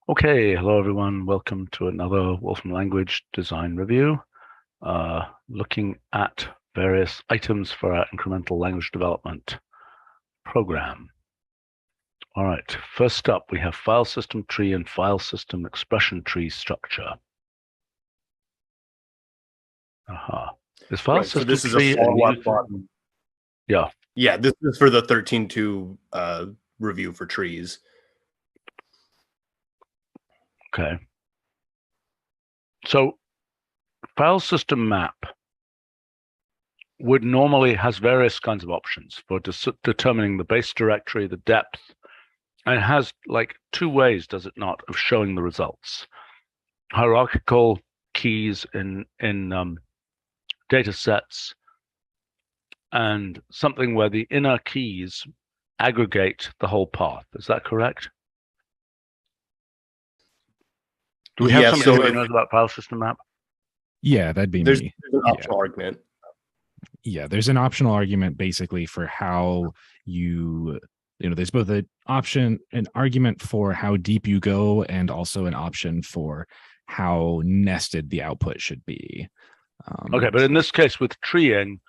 Okay, hello everyone. Welcome to another Wolfram language design review, looking at various items for our incremental language development program. All right, first up, we have file system tree and file system expression tree structure. Is file Right, system so this is tree a follow-up on. Yeah. Yeah, this is for the 13.2 review for trees. Okay. So file system map would normally has various kinds of options for determining the base directory, the depth, and it has like two ways, does it not, of showing the results. Hierarchical keys in data sets, and something where the inner keys aggregate the whole path. Is that correct? Do we have somebody who knows about file system map? Yeah, that'd be There's me. an optional argument. Yeah, there's an optional argument basically for how there's both an argument for how deep you go, and also an option for how nested the output should be. Okay, but in this case with treeing,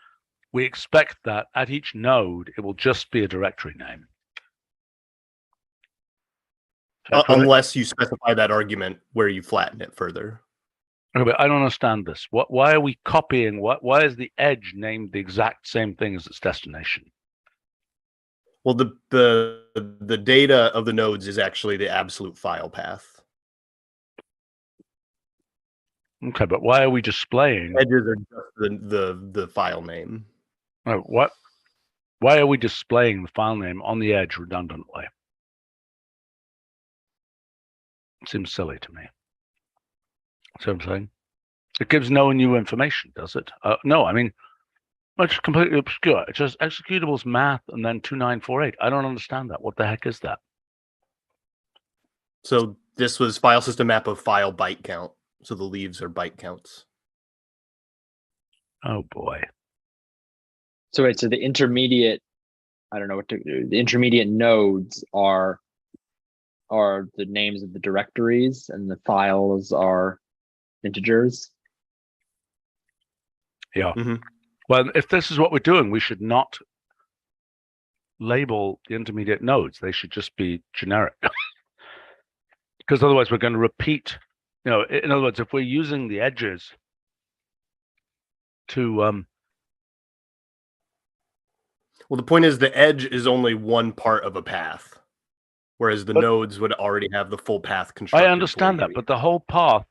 we expect that at each node, it will just be a directory name. Unless you specify that argument where you flatten it further. Okay, but I don't understand this. Why are we copying? Why is the edge named the exact same thing as its destination? Well, the data of the nodes is actually the absolute file path. Okay, but why are we displaying? Edges are just the file name. Why are we displaying the file name on the edge redundantly? It seems silly to me. That's what I'm saying. It gives no new information, does it? No, I mean, it's completely obscure. It's just executables math and then 2948. I don't understand that. What the heck is that? So this was file system map of file byte count. So the leaves are byte counts. Oh boy. So wait, so the intermediate, I don't know what the intermediate nodes are the names of the directories, and the files are integers. Yeah. Mm-hmm. Well, if this is what we're doing, we should not label the intermediate nodes. They should just be generic. Because otherwise we're going to repeat, in other words, if we're using the edges to well, the point is the edge is only one part of a path, whereas the nodes would already have the full path constructed. I understand that, but the whole path,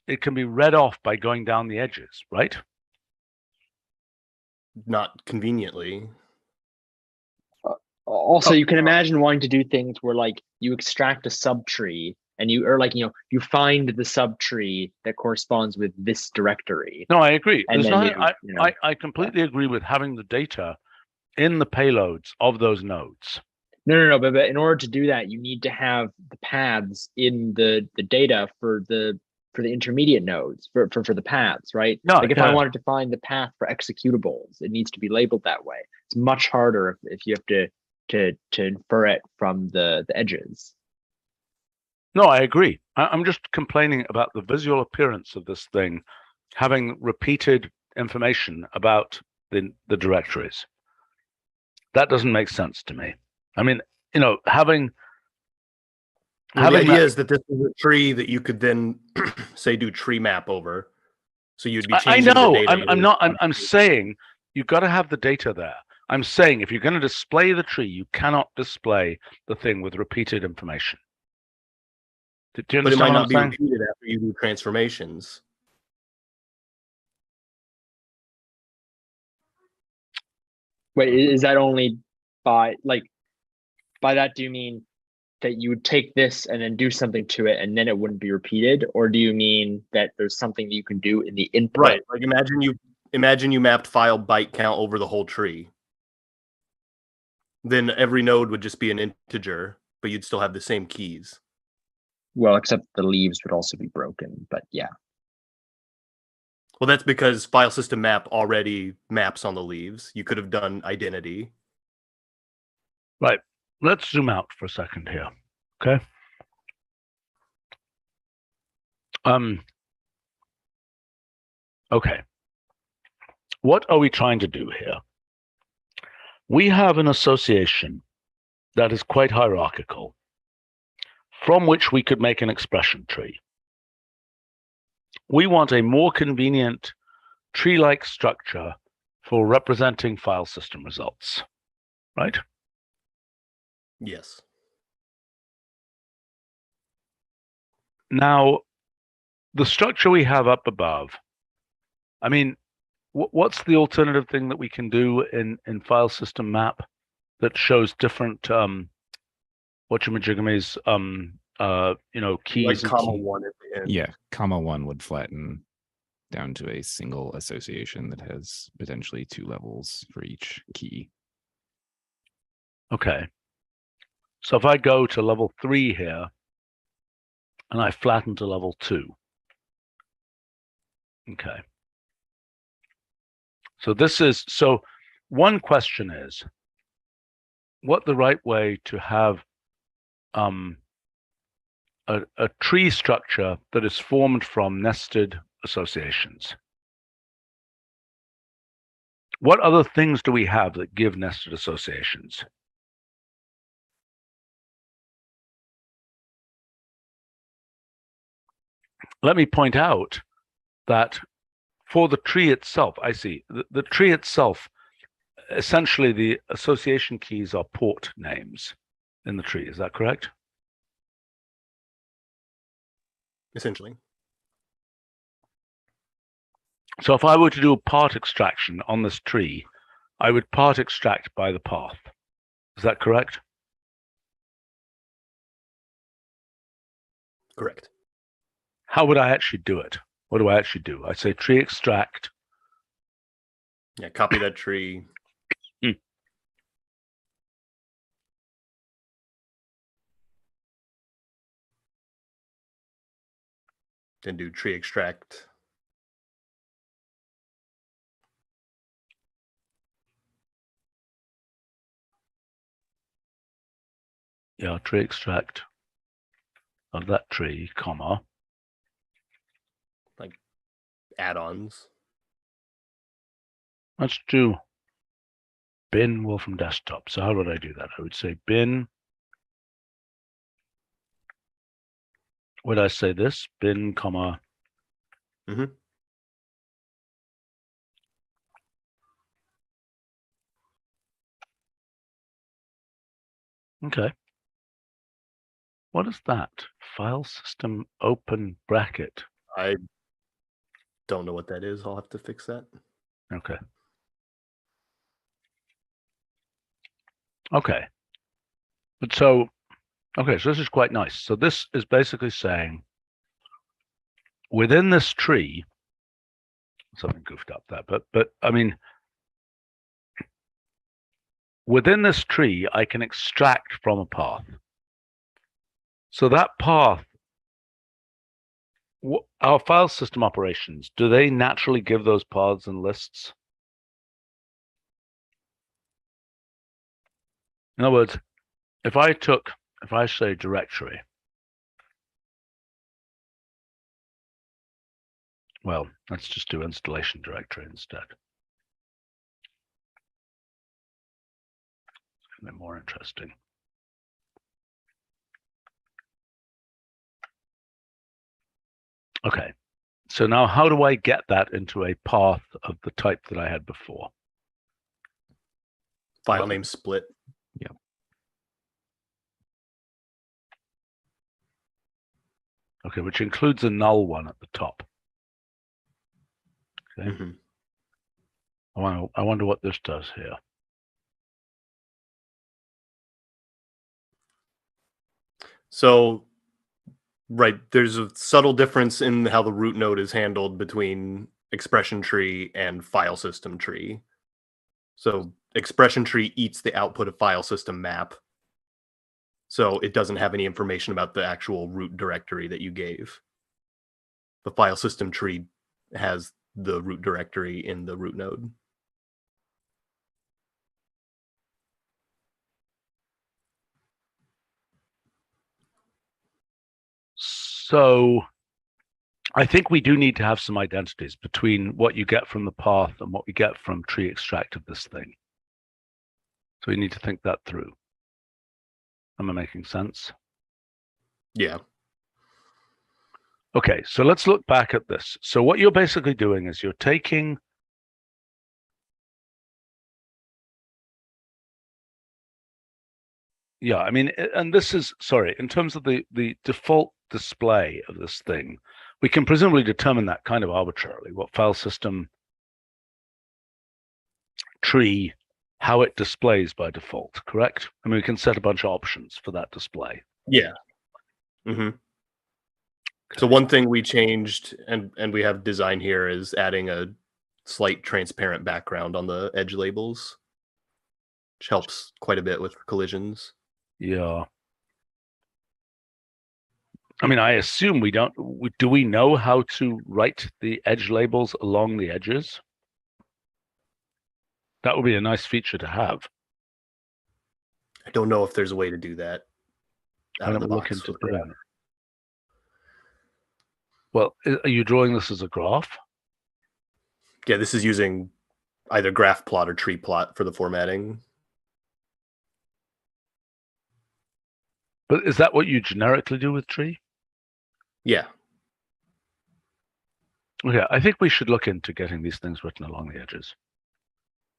it can be read off by going down the edges, right? Not conveniently. Also, you can imagine wanting to do things where, like, you extract a subtree and you find the subtree that corresponds with this directory. No, I agree. And then I completely agree with having the data in the payloads of those nodes. No. But in order to do that, you need to have the paths in the data for the intermediate nodes for the paths, right? No, like if I wanted to find the path for executables, it needs to be labeled that way. It's much harder if you have to infer it from the edges. No, I agree. I'm just complaining about the visual appearance of this thing, having repeated information about the directories. That doesn't make sense to me. I mean, having the idea is that this is a tree that you could then say do tree map over. So you'd be changing the data. I'm saying you've got to have the data there. I'm saying if you're going to display the tree, you cannot display the thing with repeated information. Do you understand? But it might not be repeated after you do transformations. Wait, is that only by that, do you mean that you would take this and then do something to it and then it wouldn't be repeated? Or do you mean that there's something that you can do in the input? Right. Like imagine you mapped file byte count over the whole tree. Then every node would just be an integer, but you'd still have the same keys. Well, except the leaves would also be broken, but yeah. Well, that's because file system map already maps on the leaves. You could have done identity. Right. Let's zoom out for a second here. Okay. Okay. What are we trying to do here? We have an association that is quite hierarchical, from which we could make an expression tree. We want a more convenient tree-like structure for representing file system results, right? Yes. Now, the structure we have up above, I mean, what's the alternative thing that we can do in file system map that shows different whatchamajigamies keys? Like comma one at the end. Yeah, comma one would flatten down to a single association that has potentially 2 levels for each key. Okay. So if I go to level 3 here and I flatten to level 2. Okay. So one question is what the right way to have a tree structure that is formed from nested associations. What other things do we have that give nested associations? Let me point out that for the tree itself, I see the tree itself, essentially the association keys are port names in the tree. Is that correct? Essentially. So if I were to do a part extraction on this tree, I would part extract by the path. Is that correct? Correct. How would I actually do it? What do I actually do? I say tree extract. Yeah, copy that tree. Then do tree extract. Yeah, tree extract of that tree, comma. Like add-ons. Let's do bin Wolfram desktop. So how would I do that? I would say bin. Would I say this? Bin, comma. Mm-hmm. Okay. What is that? File system open bracket. I don't know what that is. I'll have to fix that. Okay. Okay. But so this is quite nice. So this is basically saying within this tree, something goofed up there, but I mean, within this tree, I can extract from a path. So that path, our file system operations, do they naturally give those paths and lists? In other words, if I say directory, well, let's just do installation directory instead. It's going to be more interesting. Okay, so now how do I get that into a path of the type that I had before? File name split. Yep. Okay, which includes a null one at the top. Okay. Mm-hmm. I wonder what this does here. So, right, there's a subtle difference in how the root node is handled between expression tree and file system tree. So expression tree eats the output of file system map. So it doesn't have any information about the actual root directory that you gave. The file system tree has the root directory in the root node. So I think we do need to have some identities between what you get from the path and what we get from tree extract of this thing. So we need to think that through. Am I making sense? Yeah. Okay, so let's look back at this. So what you're basically doing is you're taking I mean, and this is, sorry, in terms of the default display of this thing, we can presumably determine that kind of arbitrarily, what file system tree, how it displays by default, correct? I mean, we can set a bunch of options for that display. Yeah. Mm-hmm. So one thing we changed, and we have design here, is adding a slight transparent background on the edge labels, which helps quite a bit with collisions. Yeah. I mean, I assume we don't, do we know how to write the edge labels along the edges? That would be a nice feature to have. I don't know if there's a way to do that. Why don't we look into doing it? Well, are you drawing this as a graph? Yeah, this is using either graph plot or tree plot for the formatting. But is that what you generically do with tree? Yeah. Okay, I think we should look into getting these things written along the edges.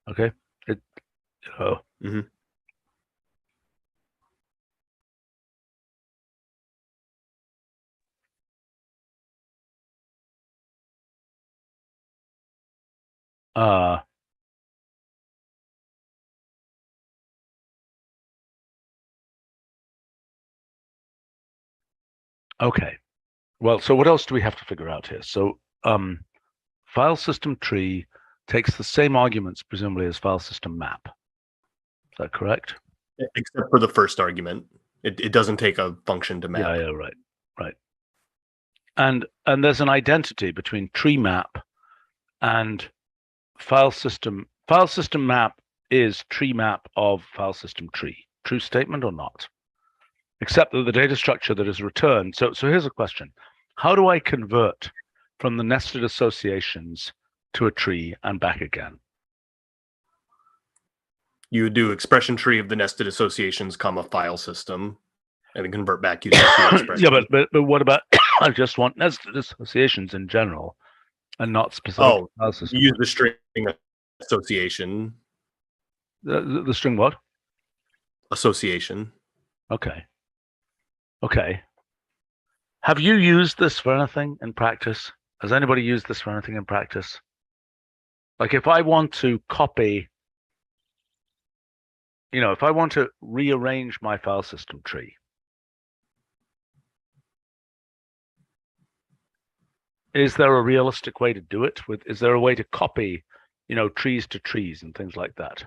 Okay. Mm-hmm. Okay. Well, so what else do we have to figure out here? So file system tree takes the same arguments, presumably, as file system map. Is that correct? Except for the first argument. It doesn't take a function to map. Yeah, right. And there's an identity between tree map and file system. File system map is tree map of file system tree. True statement or not? Except that the data structure that is returned. So here's a question. How do I convert from the nested associations to a tree and back again? You would do expression tree of the nested associations, comma file system, and then convert back using tree expression. Yeah, but what about I just want nested associations in general and not specific file system. You use the string association. The string what? Association. Okay. Have you used this for anything in practice? Has anybody used this for anything in practice? Like if I want to copy, if I want to rearrange my file system tree, is there a realistic way to do it? Is there a way to copy, trees to trees and things like that?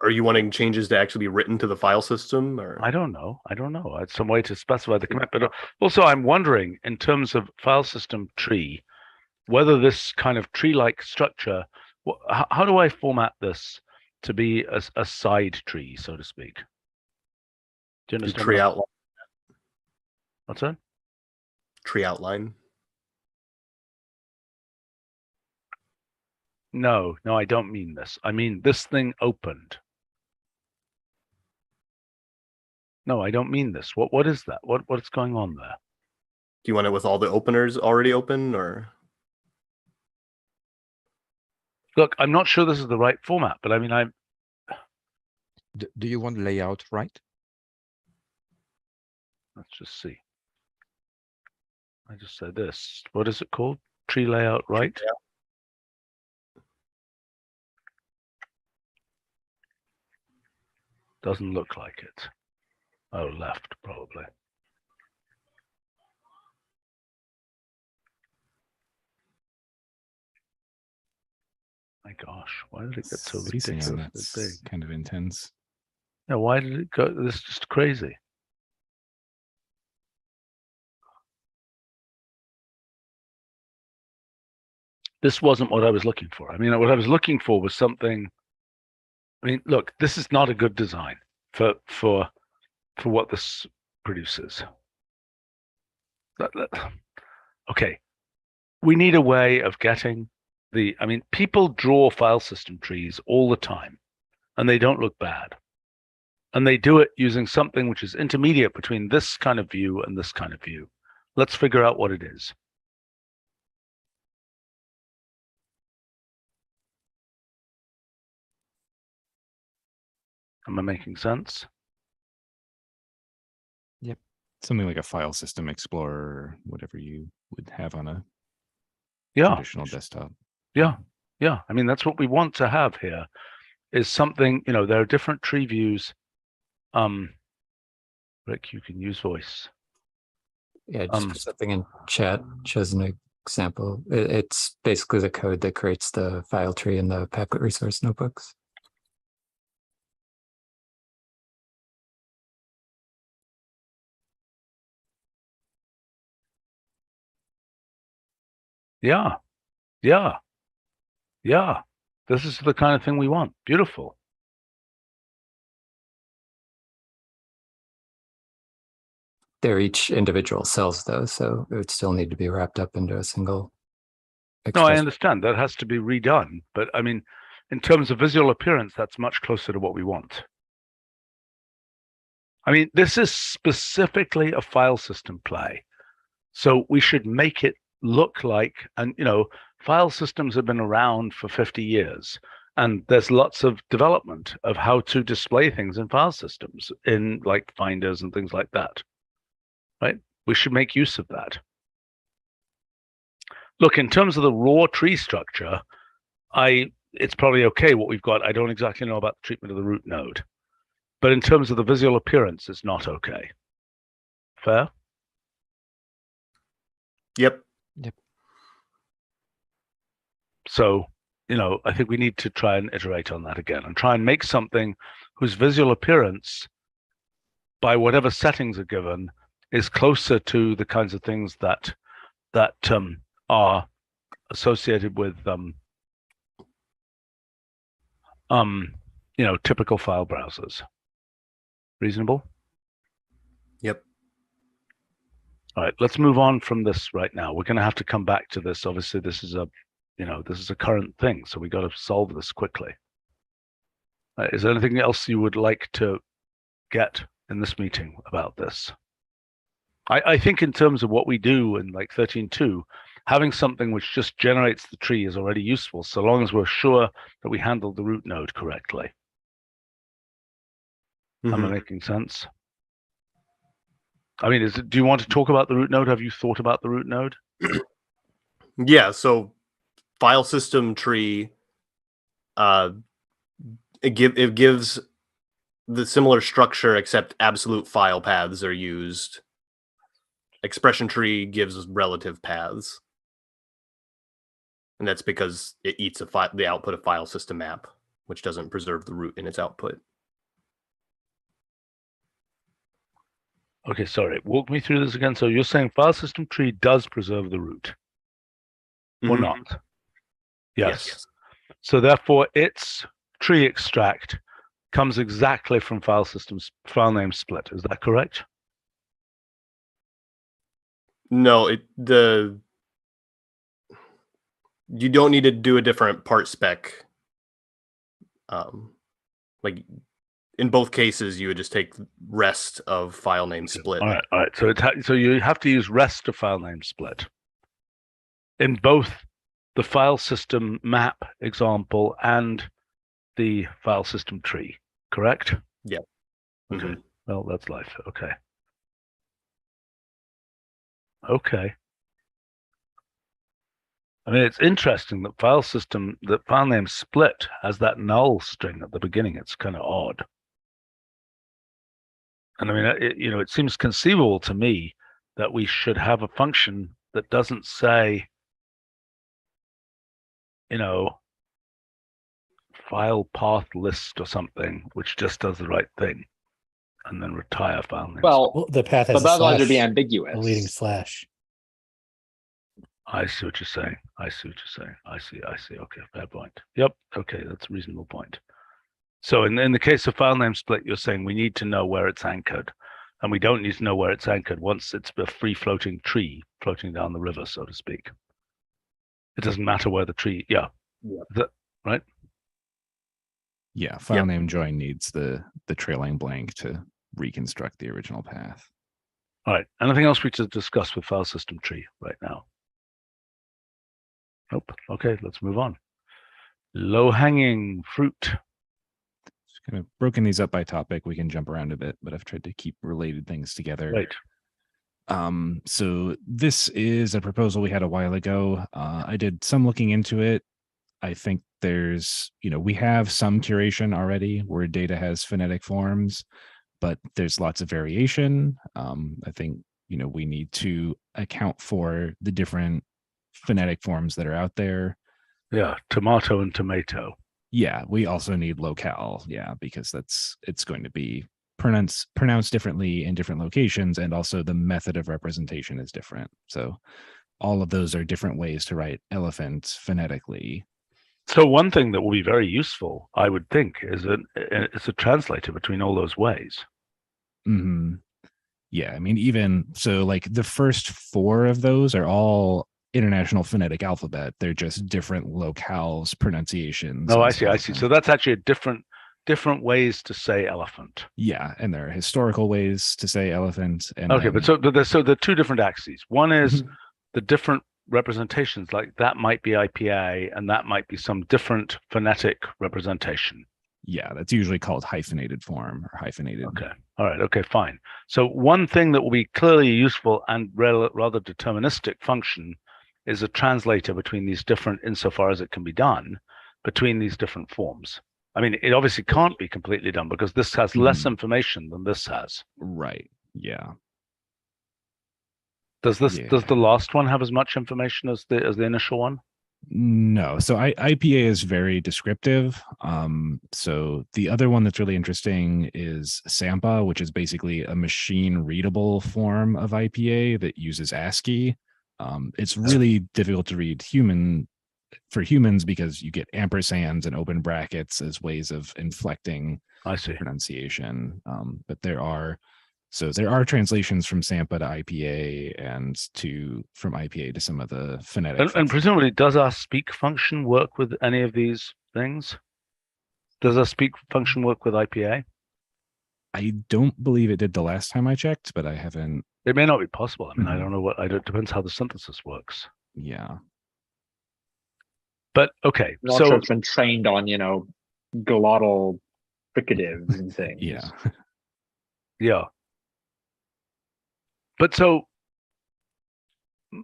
Are you wanting changes to actually be written to the file system? Or I don't know. It's some way to specify the commit. But also, I'm wondering, in terms of file system tree, whether this kind of tree-like structure, how do I format this to be a side tree, so to speak? Do you understand? Tree outline. What's that? Tree outline. No, I don't mean this. I mean this thing opened. No, I don't mean this. What is that? What's going on there? Do you want it with all the openers already open, or? Look, I'm not sure this is the right format, but I mean, Do you want layout right? Let's just see. I just said this. What is it called? Tree layout right? Yeah. Doesn't look like it. Oh, left, probably. My gosh, why did it get so Spacing on ridiculously that's big? kind of intense. Yeah, why did it go? This is just crazy. This wasn't what I was looking for. I mean, what I was looking for was something. I mean, look, this is not a good design for what this produces. Okay, we need a way of getting I mean, people draw file system trees all the time, and they don't look bad. And they do it using something which is intermediate between this kind of view and this kind of view. Let's figure out what it is. Am I making sense? Something like a file system explorer, whatever you would have on a Yeah, traditional desktop. yeah, yeah. I mean, that's what we want to have here, is something, you know, there are different tree views. Rick, you can use voice. Yeah, just put something in chat, shows an example. It's basically the code that creates the file tree in the Packet resource notebooks. Yeah, yeah, yeah. This is the kind of thing we want. Beautiful. They're each individual cells though, so it would still need to be wrapped up into a single. No, I expression. understand that has to be redone, but I mean, in terms of visual appearance, that's much closer to what we want. I mean, this is specifically a file system play, so we should make it look like, and you know, file systems have been around for 50 years, and there's lots of development of how to display things in file systems, in like finders and things like that, right? We should make use of that. Look, in terms of the raw tree structure, it's probably okay what we've got. I don't exactly know about the treatment of the root node, but in terms of the visual appearance, it's not okay. Fair? Yep. So, you know, I think we need to try and iterate on that again and try and make something whose visual appearance, by whatever settings are given, is closer to the kinds of things that are associated with you know, typical file browsers. Reasonable? Yep. All right, let's move on from this right now. We're going to have to come back to this. Obviously, this is a, you know, this is a current thing, so we got to solve this quickly. Is there anything else you would like to get in this meeting about this? I think in terms of what we do in like 13.2, having something which just generates the tree is already useful, so long as we're sure that we handled the root node correctly. Am I making sense? I mean, do you want to talk about the root node? Have you thought about the root node? Yeah, so file system tree, it gives the similar structure, except absolute file paths are used. Expression tree gives relative paths, and that's because it eats the output of file system map, which doesn't preserve the root in its output. Okay, sorry. Walk me through this again. So you're saying file system tree does preserve the root, or not? Yes. So therefore, its tree extract comes exactly from file file name split. Is that correct? No, you don't need to do a different part spec. Like in both cases, you would just take rest of file name split. All right. So you have to use rest of file name split in both the file system map example and the file system tree, correct? Yeah. Okay. Well, that's life. Okay. Okay. I mean, it's interesting that file name split has that null string at the beginning. It's kind of odd. And I mean, you know, it seems conceivable to me that we should have a function that doesn't say, you know, file path list or something, which just does the right thing, and then retire file names. Well, the path has but a otherwise it'd be slash, ambiguous. a leading slash. I see what you're saying. I see. Okay, fair point. Yep. Okay, that's a reasonable point. So in the case of file name split, you're saying we need to know where it's anchored. And we don't need to know where it's anchored once it's a free floating tree floating down the river, so to speak. It doesn't matter where the tree, yeah. Right? Yeah, file name join needs the trailing blank to reconstruct the original path. All right. Anything else we should discuss with file system tree right now? Nope. Okay, let's move on. Low-hanging fruit. Just kind of broken these up by topic. We can jump around a bit, but I've tried to keep related things together. Right. So this is a proposal we had a while ago. I did some looking into it. I think there's, we have some curation already where data has phonetic forms, but there's lots of variation. I think, we need to account for the different phonetic forms that are out there. Yeah, tomato and tomato. Yeah, we also need locale. Yeah, because it's going to be pronounced differently in different locations, and also the method of representation is different. So all of those are different ways to write elephant phonetically. So one thing that will be very useful, I would think, is it's a translator between all those ways. Mm-hmm. Yeah, I mean, even so, like the first 4 of those are all International Phonetic Alphabet. They're just different locales, pronunciations. Oh, I see. So that's actually a different ways to say elephant. Yeah, and there are historical ways to say elephant. And okay, then, but there are 2 different axes. One is the different representations, like that might be IPA and that might be some different phonetic representation. Yeah, that's usually called hyphenated form or hyphenated. Okay. All right. Okay, fine. So one thing that will be clearly useful and rather deterministic function is a translator between these different, insofar as it can be done, between these different forms. I mean, it obviously can't be completely done because this has less information than this has. Right. Yeah. Does the last one have as much information as the initial one? No. So IPA is very descriptive. So the other one that's really interesting is SAMPA, which is basically a machine readable form of IPA that uses ASCII. It's really difficult to read for humans because you get ampersands and open brackets as ways of inflecting pronunciation. But there are translations from SAMPA to IPA and from IPA to some of the phonetic. And presumably, does our speak function work with any of these things? Does our speak function work with IPA? I don't believe it did the last time I checked, but I haven't. It may not be possible. I mean, I don't know it depends how the synthesis works. Yeah. But okay, I'm not sure it's been trained on, glottal fricatives and things. Yeah. Yeah. But so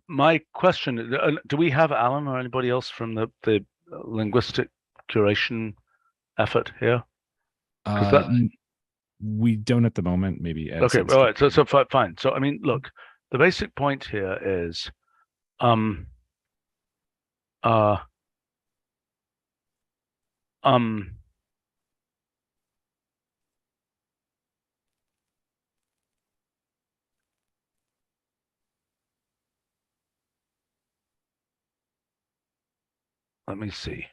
my question, do we have Alan or anybody else from the linguistic curation effort here? We don't at the moment, maybe. Okay, all right, so fine. So, I mean, look, the basic point here is, let me see.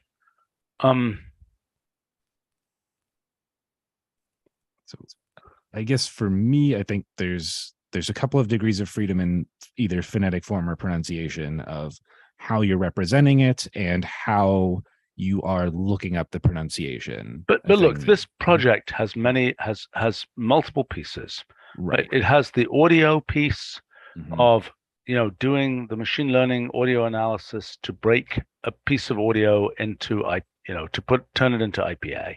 So I guess for me, I think there's a couple of degrees of freedom in either phonetic form or pronunciation of how you're representing it and how you are looking up the pronunciation. But look, this project has multiple pieces. Right. It has the audio piece of doing the machine learning audio analysis to break a piece of audio into turn it into IPA.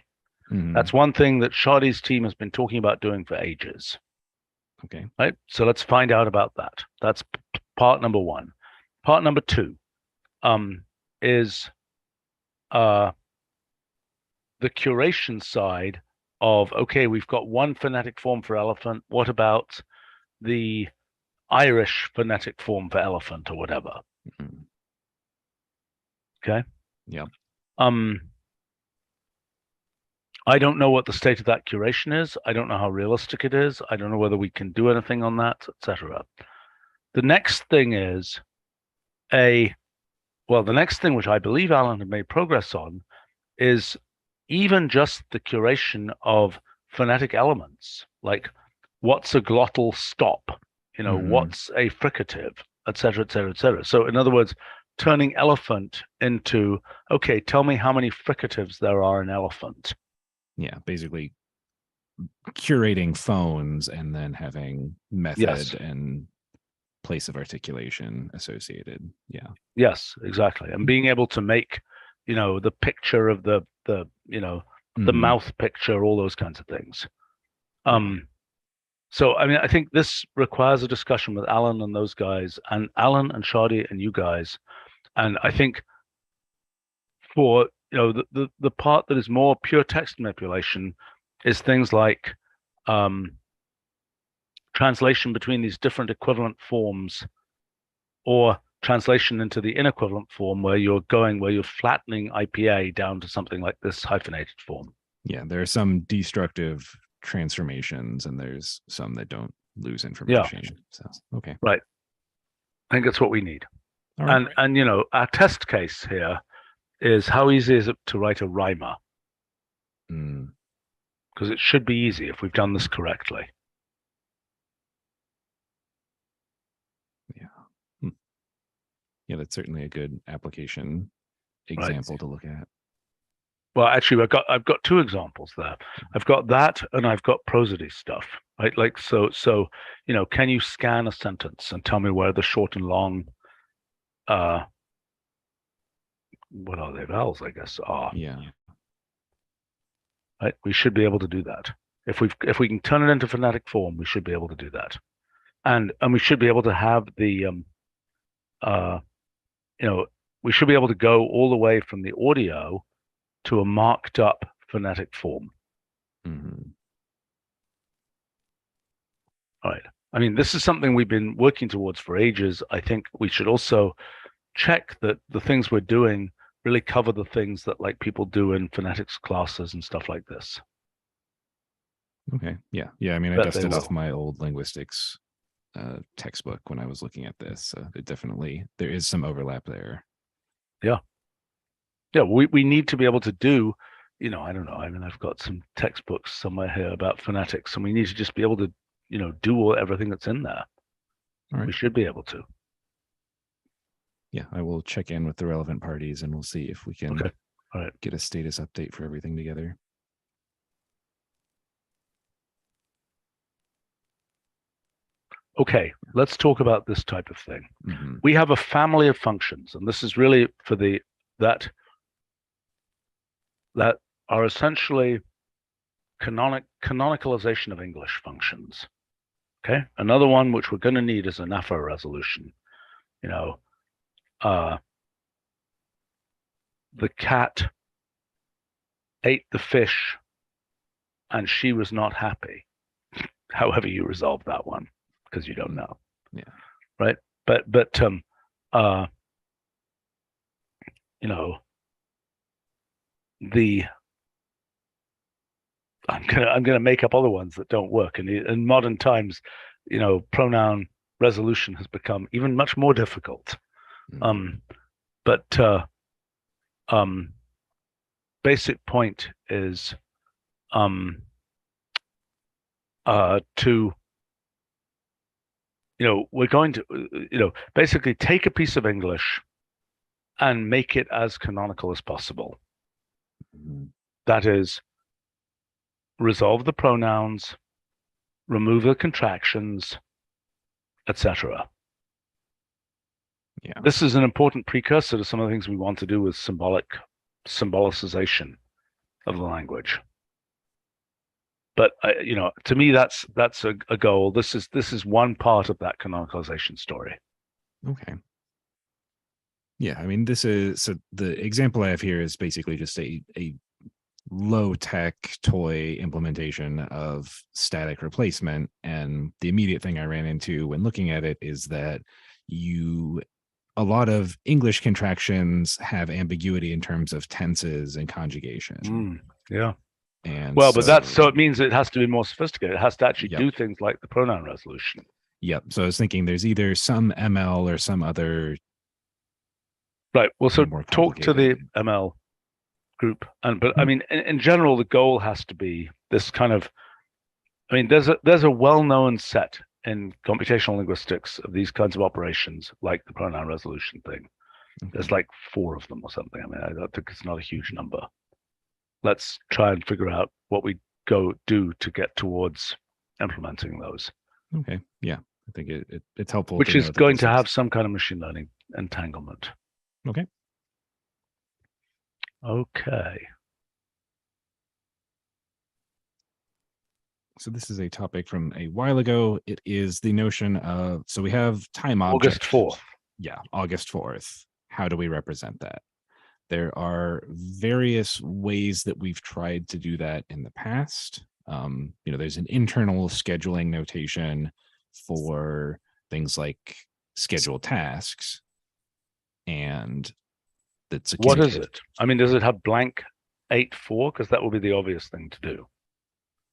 That's one thing that Shadi's team has been talking about doing for ages. Okay. Right. So let's find out about that. That's part number 1. Part number 2 is the curation side of, okay, we've got one phonetic form for elephant. What about the Irish phonetic form for elephant or whatever? Okay. Yeah. I don't know what the state of that curation is. I don't know how realistic it is. I don't know whether we can do anything on that, etc. The next thing is the next thing which I believe Alan had made progress on is even just the curation of phonetic elements, like what's a glottal stop? What's a fricative, et cetera, et cetera, et cetera. So in other words, turning elephant into, okay, tell me how many fricatives there are in elephant. Yeah, basically curating phones and then having method and place of articulation associated. Yeah. Yes, exactly. And being able to make, the picture of the mouth picture, all those kinds of things. So, I mean, I think this requires a discussion with Alan and those guys, and Alan and Shadi and you guys. And I think for, the part that is more pure text manipulation is things like translation between these different equivalent forms, or translation into the inequivalent form where you're flattening IPA down to something like this hyphenated form. Yeah, there are some destructive transformations and there's some that don't lose information. So, okay. Right. I think that's what we need. All right. And our test case here is how easy is it to write a rhymer? Because it should be easy if we've done this correctly. Yeah. Yeah, that's certainly a good application example to look at. Well, actually, I've got two examples there. I've got that, and I've got prosody stuff. Right, like so. Can you scan a sentence and tell me where the short and long, what are they, vowels? I guess are. Yeah. Right, we should be able to do that. If we can turn it into phonetic form, we should be able to do that, and we should be able to have the we should be able to go all the way from the audio to a marked up phonetic form. All right. I mean, this is something we've been working towards for ages. I think we should also check that the things we're doing really cover the things that like people do in phonetics classes and stuff like this. Okay. Yeah. I mean, I dusted off my old linguistics textbook when I was looking at this. It definitely, there is some overlap there. Yeah. We need to be able to do, I don't know. I mean, I've got some textbooks somewhere here about phonetics, and we need to just be able to, do everything that's in there. All right. We should be able to. Yeah, I will check in with the relevant parties and we'll see if we can get a status update for everything together. Okay, let's talk about this type of thing. We have a family of functions, and this is really for that are essentially canonicalization of English functions. Okay, another one which we're going to need is an AFA resolution. The cat ate the fish and she was not happy. However you resolve that one, because you don't know. Yeah. Right. But I'm gonna make up other ones that don't work. And in modern times, pronoun resolution has become even much more difficult. Basic point is we're going to basically take a piece of English and make it as canonical as possible. That is, resolve the pronouns, remove the contractions, etc. Yeah. This is an important precursor to some of the things we want to do with symbolicization of the language. But to me, that's a goal. This is one part of that canonicalization story. Okay. Yeah, I mean, so the example I have here is basically just a low-tech toy implementation of static replacement. And the immediate thing I ran into when looking at it is that a lot of English contractions have ambiguity in terms of tenses and conjugation. Yeah. And but it means it has to be more sophisticated. It has to actually do things like the pronoun resolution. Yep. So I was thinking there's either some ML or some other. Right. Well, so talk to the ML group. But I mean, in general, the goal has to be this kind of I mean, there's a well-known set in computational linguistics of these kinds of operations, like the pronoun resolution thing. There's like 4 of them or something. I mean, I don't think it's not a huge number. Let's try and figure out what we do to get towards implementing those. Okay. Yeah. I think it's helpful. Which to is know that going this to is- have some kind of machine learning entanglement. Okay. Okay. So this is a topic from a while ago. It is the notion of, so we have time objects. August 4th. Yeah, August 4th. How do we represent that? There are various ways that we've tried to do that in the past. There's an internal scheduling notation for things like scheduled tasks. And that's What is it? I mean, does it have blank 8-4? Because that would be the obvious thing to do.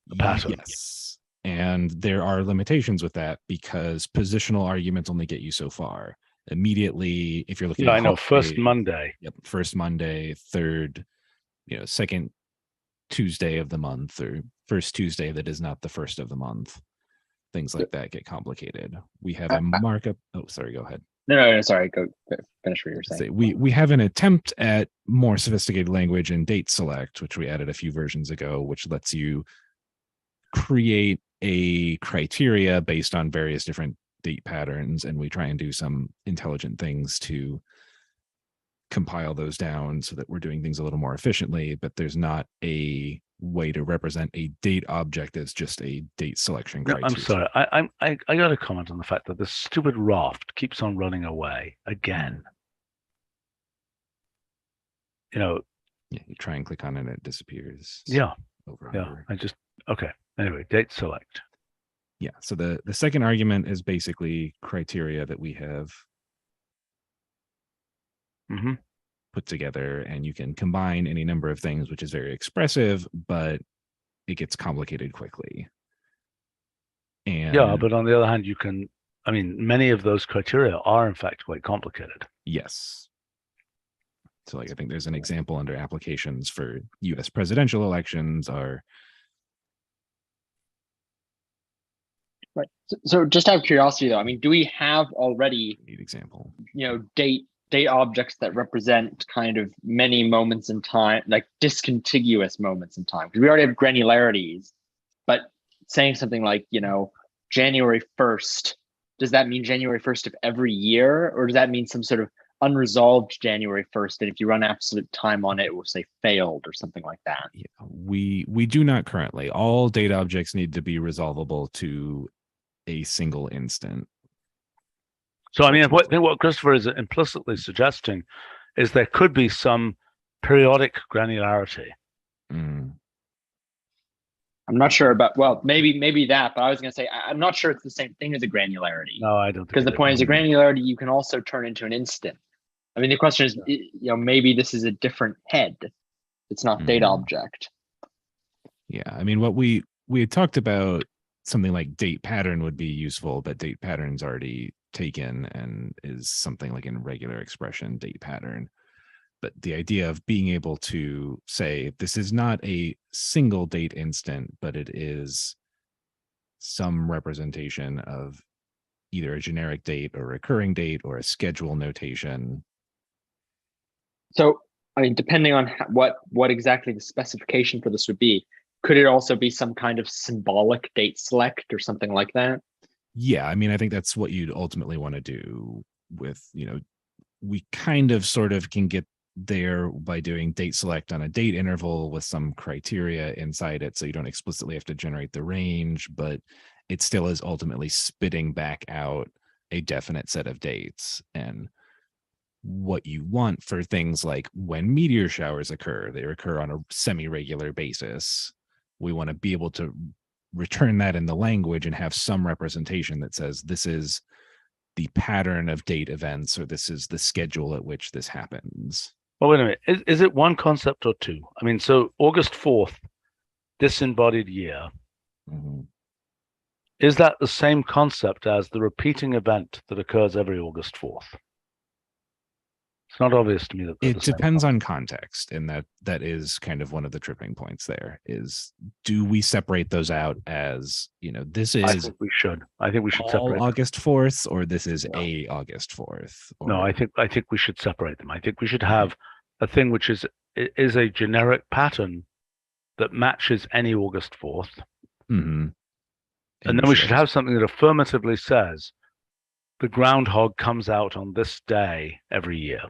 The pattern. Yes. And there are limitations with that because positional arguments only get you so far. Immediately, if you're looking Yeah, at I know. First holiday- Monday. Yep, first Monday, third, second Tuesday of the month, or first Tuesday that is not the first of the month. Things like that get complicated. We have a markup. Oh, sorry, go ahead. No, sorry. Go finish what you were saying. We have an attempt at more sophisticated language in date select, which we added a few versions ago, which lets you create a criteria based on various different date patterns, and we try and do some intelligent things to compile those down so that we're doing things a little more efficiently, but there's not a way to represent a date object as just a date selection No, criteria. I'm sorry. I got to comment on the fact that this stupid raft keeps on running away again. Yeah, you try and click on it and it disappears. Yeah. Over and over. Okay. Anyway, date select. Yeah. So the second argument is basically criteria that we have Mm-hmm. put together, and you can combine any number of things, which is very expressive, but it gets complicated quickly. And Yeah, but on the other hand, many of those criteria are in fact quite complicated. yes. So I think there's an example under applications for US presidential elections are. Right. So just out of curiosity, though, do we have already, Neat example. date objects that represent kind of many moments in time, like discontiguous moments in time? Because we already have granularities, but saying something like, January 1st, does that mean January 1st of every year? Or does that mean some sort of unresolved January 1st? And if you run absolute time on it, it will say failed or something like that. Yeah, we do not currently. All data objects need to be resolvable to a single instant. So I think what Christopher is implicitly suggesting is there could be some periodic granularity. Mm. I'm not sure about, well, maybe that, but I was going to say, I'm not sure it's the same thing as a granularity. No, I don't think Because the point is a granularity you can also turn into an instant. The question is, maybe this is a different head. It's not data object. Yeah, what we had talked about, something like date pattern would be useful, but date pattern's already taken and is something like in regular expression date pattern. But the idea of being able to say this is not a single date instant, but it is some representation of either a generic date or recurring date or a schedule notation. So, depending on what exactly the specification for this would be, could it also be some kind of symbolic date select or something like that? Yeah, I think that's what you'd ultimately want to do with, we kind of sort of can get there by doing date select on a date interval with some criteria inside it. So you don't explicitly have to generate the range, but it still is ultimately spitting back out a definite set of dates. And what you want for things like when meteor showers occur, they occur on a semi-regular basis. We want to be able to return that in the language and have some representation that says this is the pattern of date events, or this is the schedule at which this happens. Well, wait a minute. Is it one concept or two? So August 4th, disembodied year. Mm-hmm. Is that the same concept as the repeating event that occurs every August 4th? It's not obvious to me that they're It the same depends concept. on context, and that is kind of one of the tripping points there is, do we separate those out as, this I is think we should. I think we should all separate them. August 4th, or this is No. a August 4th? No, or- I think we should separate them. I think we should have a thing which is a generic pattern that matches any August 4th. Mhm. And then we should have something that affirmatively says the groundhog comes out on this day every year.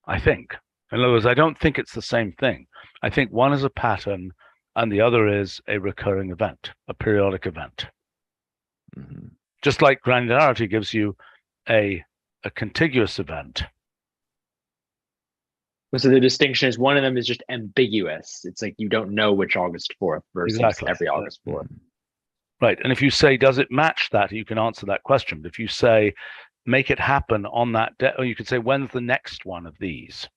I think. In other words, I don't think it's the same thing. I think one is a pattern and the other is a recurring event, a periodic event. Mhm. Just like granularity gives you a contiguous event. So the distinction is one of them is just ambiguous. It's like you don't know which August 4th versus Exactly. every August 4th. Right. And if you say, does it match that? You can answer that question. But if you say, make it happen on that day, or you could say, when's the next one of these?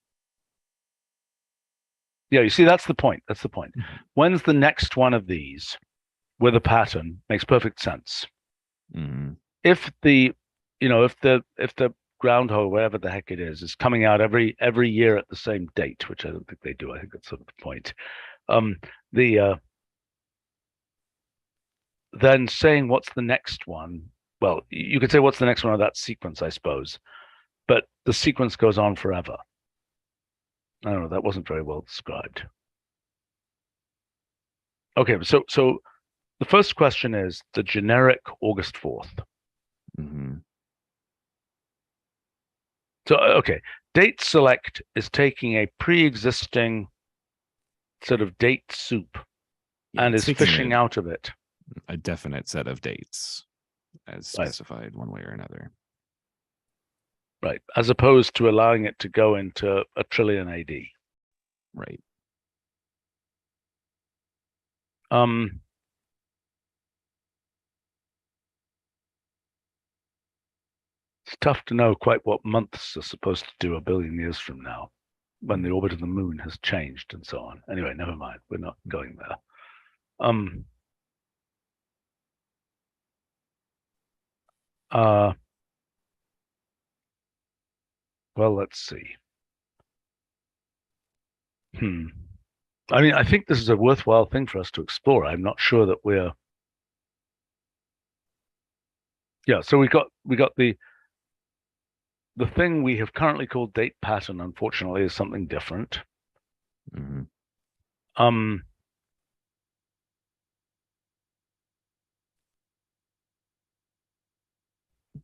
Yeah, you see, that's the point. That's the point. When's the next one of these with a pattern makes perfect sense. Mhm. If the groundhog, whatever the heck it is coming out every year at the same date, which I don't think they do. I think that's sort of the point. Then saying what's the next one, well, you could say what's the next one of that sequence, I suppose, but the sequence goes on forever. I don't know, that wasn't very well described. Okay, so the first question is the generic August 4th. Mhm. So, okay, date select is taking a pre-existing sort of date soup Yeah, and it's is taking fishing out of it. a definite set of dates as Right. specified one way or another. Right, as opposed to allowing it to go into a trillion AD. Right. It's tough to know quite what months are supposed to do a billion years from now, when the orbit of the moon has changed and so on. Anyway, never mind. We're not going there. Well, let's see. I mean, I think this is a worthwhile thing for us to explore. I'm not sure that we're. Yeah, so we got the thing we have currently called date pattern, unfortunately, is something different. Mhm.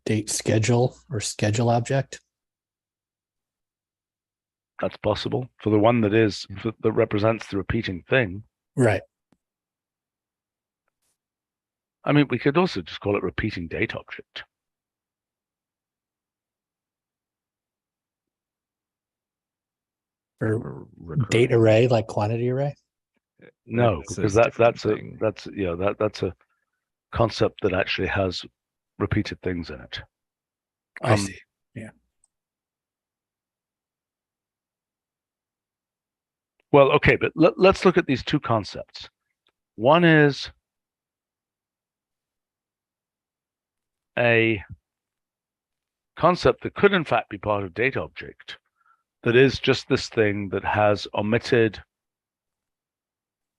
Date schedule or schedule object. That's possible for the one that is that represents the repeating thing. Right. I mean, we could also just call it repeating date object. Or recurring. date array, like quantity array. No, It's because a different that's thing. that's a concept that actually has repeated things in it. I see. Yeah. Well, okay, but let's look at these two concepts. One is a concept that could in fact be part of date object, that is just this thing that has omitted.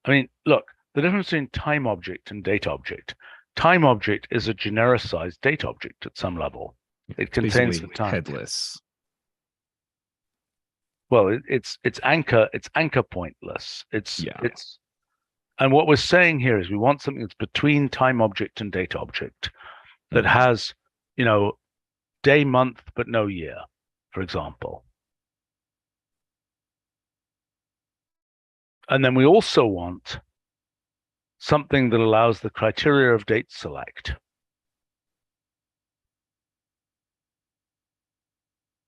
I mean, look, the difference between time object and date object. Time object is a genericized date object at some level. It contains the Basically time. headless. Well, it's anchor pointless. Yeah. And what we're saying here is we want something that's between time object and date object that has, day, month, but no year, for example. And then we also want something that allows the criteria of date select,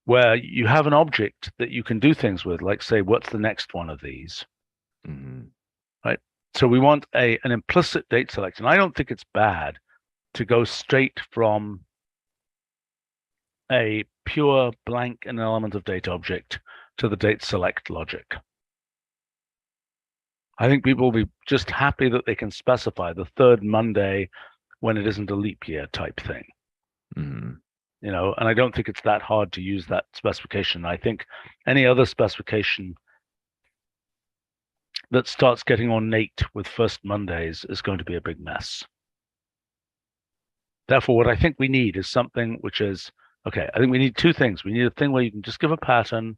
where you have an object that you can do things with, like say, what's the next one of these? Mhm. Right? So we want an implicit date select. And I don't think it's bad to go straight from a pure blank and element of date object to the date select logic. I think people will be just happy that they can specify the third Monday when it isn't a leap year type thing. Mhm. you know, and I don't think it's that hard to use that specification. I think any other specification that starts getting ornate with first Mondays is going to be a big mess. Therefore, what I think we need is something which is, okay, I think we need two things. We need a thing where you can just give a pattern,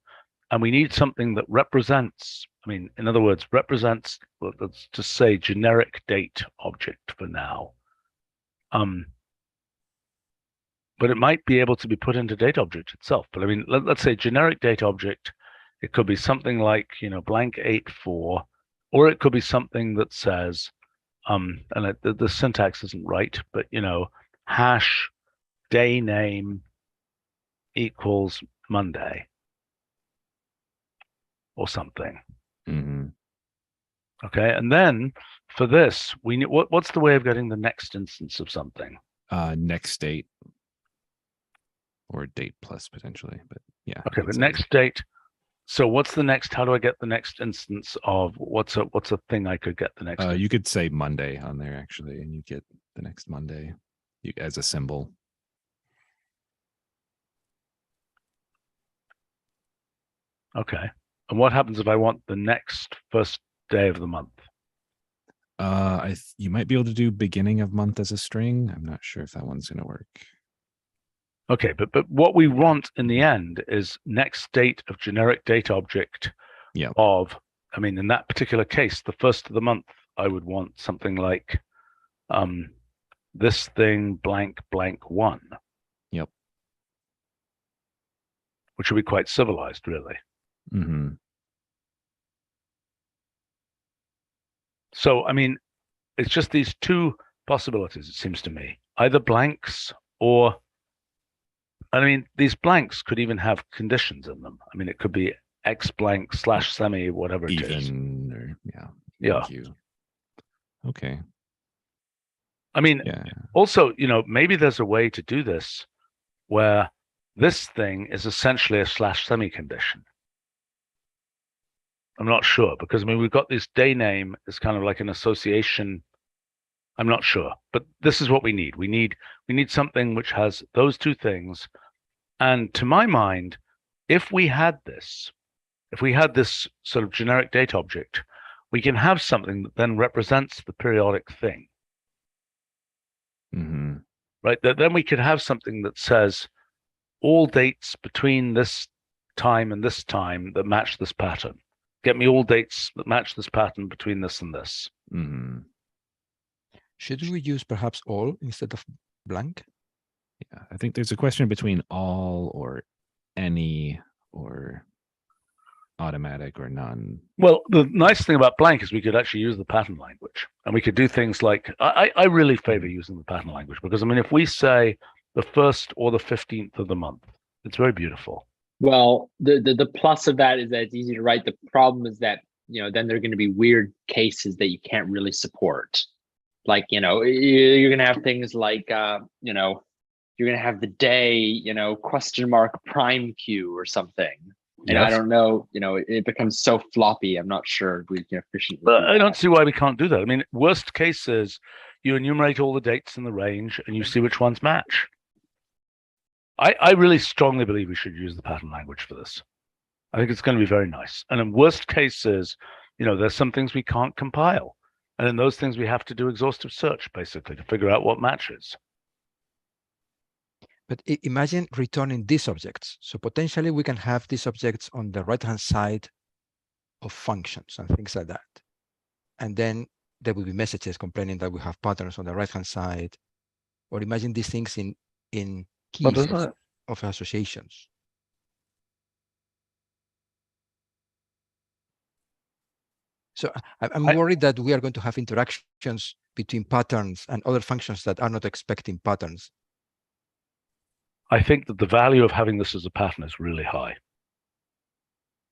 and we need something that represents, I mean, in other words, represents, well, let's just say generic date object for now. But it might be able to be put into date object itself. But I mean, let's say generic date object, it could be something like, you know, blank 84, or it could be something that says, and the syntax isn't right, but, you know, hash day name equals Monday or something. Mhm. Okay, and then for this, we need what's the way of getting the next instance of something? Next date or date plus potentially, but yeah. Okay, I'd but say- next date. So what's the next? How do I get the next instance of what's a thing I could get the next? you could say Monday on there actually, and you get the next Monday as a symbol. Okay, and what happens if I want the next first day of the month? You might be able to do beginning of month as a string. I'm not sure if that one's going to work. Okay, but what we want in the end is next date of generic date object. Yeah. Of, I mean, in that particular case, the first of the month, I would want something like, this thing blank blank 1. Yep. Which would be quite civilized, really. Mm-hmm. So, I mean, it's just these two possibilities, it seems to me. Either blanks or, I mean, these blanks could even have conditions in them. I mean, it could be X blank / semi, whatever it is. Even or yeah. Yeah. Q. Okay. I mean, Yeah. also, you know, maybe there's a way to do this where this thing is essentially a / semi condition. I'm not sure, because I mean, we've got this day name is kind of like an association. I'm not sure, but this is what we need. We need something which has those two things. And to my mind, if we had this sort of generic date object, we can have something that then represents the periodic thing. Mm-hmm. Right? Then we could have something that says all dates between this time and this time that match this pattern. Get me all dates that match this pattern between this and this. Mm-hmm. Should we use perhaps all instead of blank? Yeah, I think there's a question between all or any or automatic or none. Well, the nice thing about blank is we could actually use the pattern language, and we could do things like, I really favor using the pattern language, because I mean, if we say the 1st or the 15th of the month, it's very beautiful. Well, the plus of that is that it's easy to write. The problem is that, you know, then there are going to be weird cases that you can't really support. Like, you know, you're going to have things like, you know, you're going to have the day, you know, question mark prime Q or something. And Yes. I don't know, you know, it becomes so floppy. I'm not sure we can efficiently. But do I don't that. see why we can't do that. I mean, worst case is you enumerate all the dates in the range and you see which ones match. I really strongly believe we should use the pattern language for this. I think it's going to be very nice. And in worst cases, you know, there's some things we can't compile. And in those things, we have to do exhaustive search, basically, to figure out what matches. But imagine returning these objects. So potentially we can have these objects on the right-hand side of functions and things like that. And then there will be messages complaining that we have patterns on the right-hand side. Or imagine these things in keys of associations. So I'm worried that we are going to have interactions between patterns and other functions that are not expecting patterns. I think that the value of having this as a pattern is really high.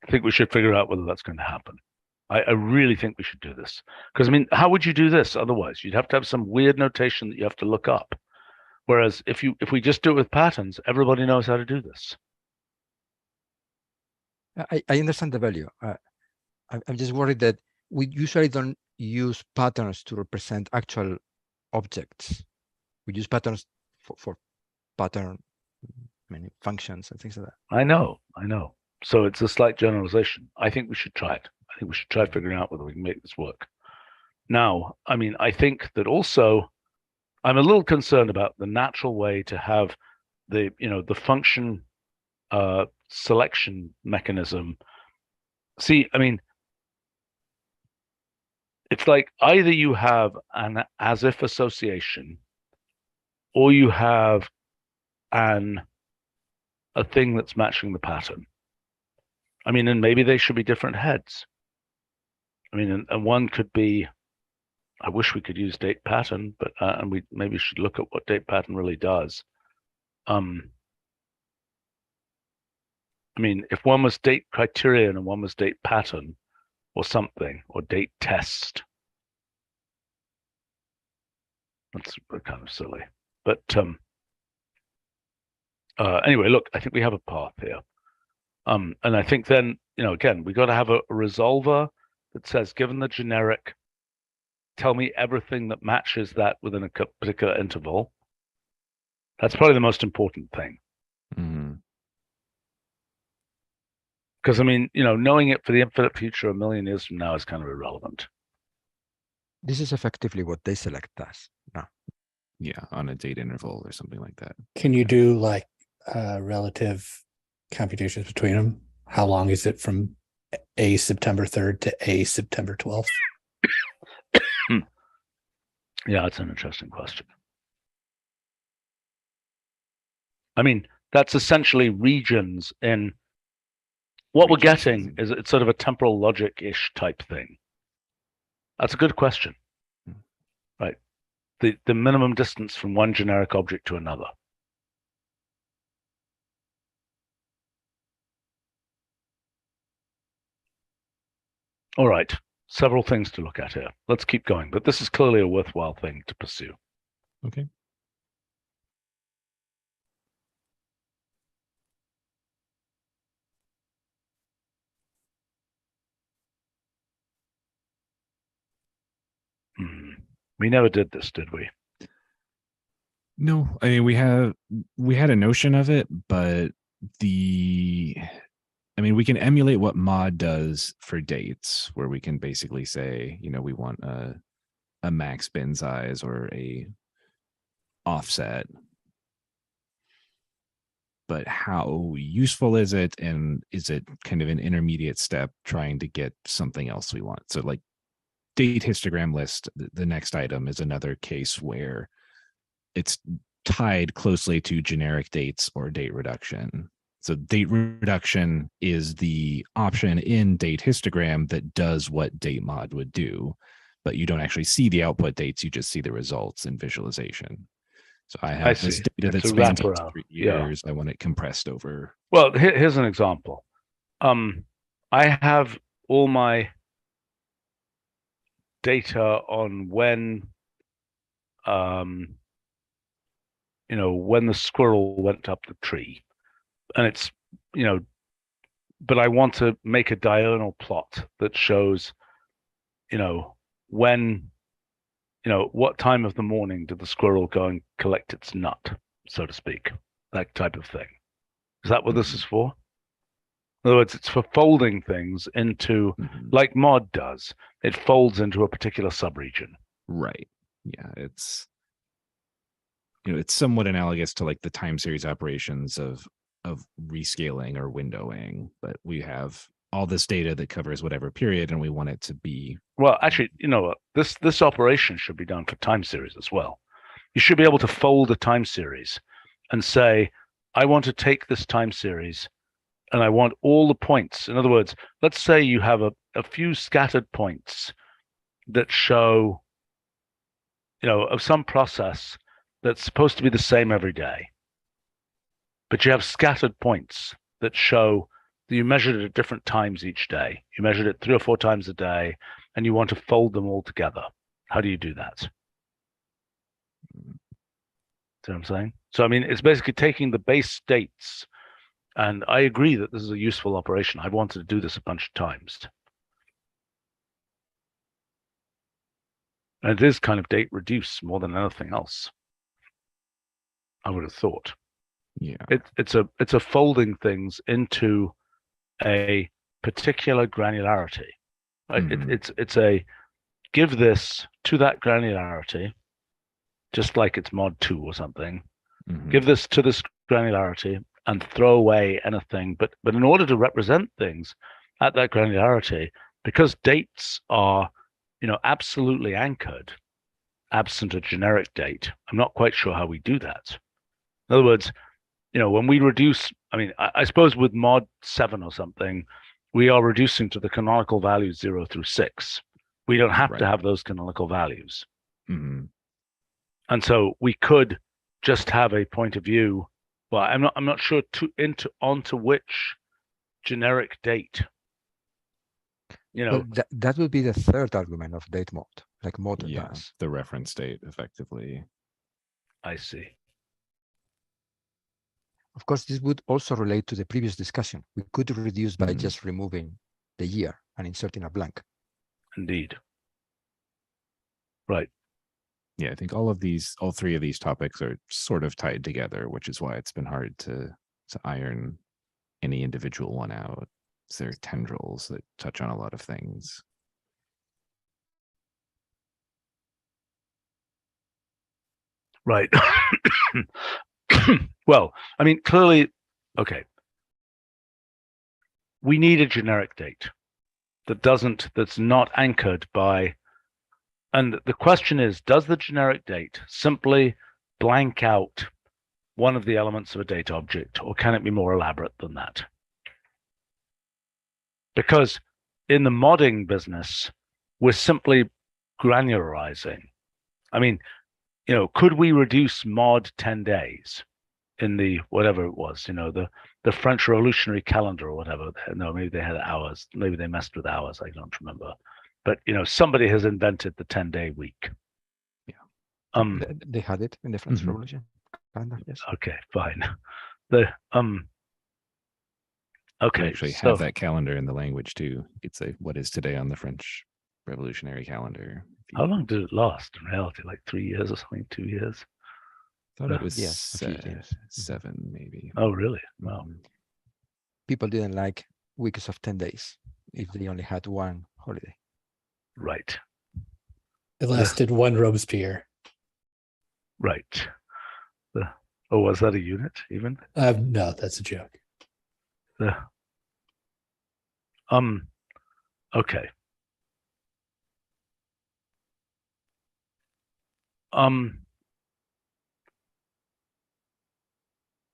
I think we should figure out whether that's going to happen. I really think we should do this. Because, I mean, how would you do this otherwise? You'd have to have some weird notation that you have to look up. Whereas if we just do it with patterns, everybody knows how to do this. I understand the value. I'm just worried that we usually don't use patterns to represent actual objects. We use patterns for pattern many functions and things like that. I know. So it's a slight generalization. I think we should try it. I think we should try figuring out whether we can make this work. Now, I mean, I think that also I'm a little concerned about the natural way to have the function selection mechanism. See, I mean, it's like either you have an as if association, or you have a thing that's matching the pattern. I mean, and maybe they should be different heads. I mean, and one could be, I wish we could use date pattern, but and we maybe should look at what date pattern really does. I mean, if one was date criterion and one was date pattern or something, or date test, that's kind of silly. But anyway, look, I think we have a path here. And I think then, again, we got to have a resolver that says, given the generic, tell me everything that matches that within a particular interval. That's probably the most important thing. Because, I mean, knowing it for the infinite future a million years from now is kind of irrelevant. This is effectively what they select does now. Yeah, on a date interval or something like that. Can you do like relative computations between them? How long is it from A September 3rd to A September 12th? Yeah, that's an interesting question. I mean, that's essentially regions in what we're getting is it's sort of a temporal logic-ish type thing. That's a good question, right? The minimum distance from one generic object to another. All right, several things to look at here. Let's keep going, but this is clearly a worthwhile thing to pursue. Okay. We never did this, did we? No, I mean we had a notion of it, but we can emulate what mod does for dates, where we can basically say, we want a max bin size or a offset. But how useful is it, and is it kind of an intermediate step trying to get something else we want? So like date histogram list, the next item is another case where it's tied closely to generic dates or date reduction. So date reduction is the option in date histogram that does what date mod would do, but you don't actually see the output dates, you just see the results in visualization. So I have this data that spans 3 years. Yeah. I want it compressed over. Well, here's an example. I have all my data on when when the squirrel went up the tree, and it's but I want to make a diurnal plot that shows when what time of the morning did the squirrel go and collect its nut, so to speak, that type of thing. Is that what this is for? In other words, it's for folding things into, like mod does, it folds into a particular subregion. Right. Yeah, it's it's somewhat analogous to like the time series operations of rescaling or windowing, but we have all this data that covers whatever period, and we want it to be. Well, actually, this operation should be done for time series as well. You should be able to fold a time series and say, I want to take this time series and I want all the points. In other words, let's say you have a few scattered points that show, of some process that's supposed to be the same every day. But you have scattered points that show that you measured it at different times each day. You measured it 3 or 4 times a day, and you want to fold them all together. How do you do that? See what I'm saying? So, I mean, it's basically taking the base states, and I agree that this is a useful operation. I've wanted to do this a bunch of times. And it is kind of date reduce more than anything else, I would have thought. Yeah. It's a folding things into a particular granularity. Right? It's a give this to that granularity, just like it's mod 2 or something. Give this to this granularity and throw away anything. But in order to represent things at that granularity, because dates are, absolutely anchored, absent a generic date, I'm not quite sure how we do that. In other words, when we reduce, I suppose with mod 7 or something, we are reducing to the canonical values 0 through 6. We don't have to have those canonical values. And so we could just have a point of view. Well, I'm not sure onto which generic date. Well, that would be the third argument of date mode, like mode does. The reference date, effectively. I see. Of course, this would also relate to the previous discussion. We could reduce by just removing the year and inserting a blank. Indeed. Right. Yeah, I think all three of these topics are sort of tied together, which is why it's been hard to iron any individual one out. They're tendrils that touch on a lot of things. Right. Well, clearly, okay. We need a generic date that's not anchored by, and the question is, does the generic date simply blank out one of the elements of a data object, or can it be more elaborate than that? Because in the modding business, we're simply granularizing. Could we reduce mod 10 days in the whatever it was, the French Revolutionary calendar or whatever? No, maybe they had hours. Maybe they messed with hours. I don't remember. But somebody has invented the 10-day week. Yeah. They had it in the French Revolution calendar. Yes. Okay, fine. Okay. You actually have that calendar in the language too. You could say, "What is today on the French Revolutionary calendar?" How long did it last in reality? Like 3 years or something? 2 years? I thought it was a few years. 7, maybe. Oh, really? Wow. People didn't like weeks of 10 days if they only had one holiday. Right. It lasted one Robespierre. Right. Was that a unit even? No, that's a joke. Okay.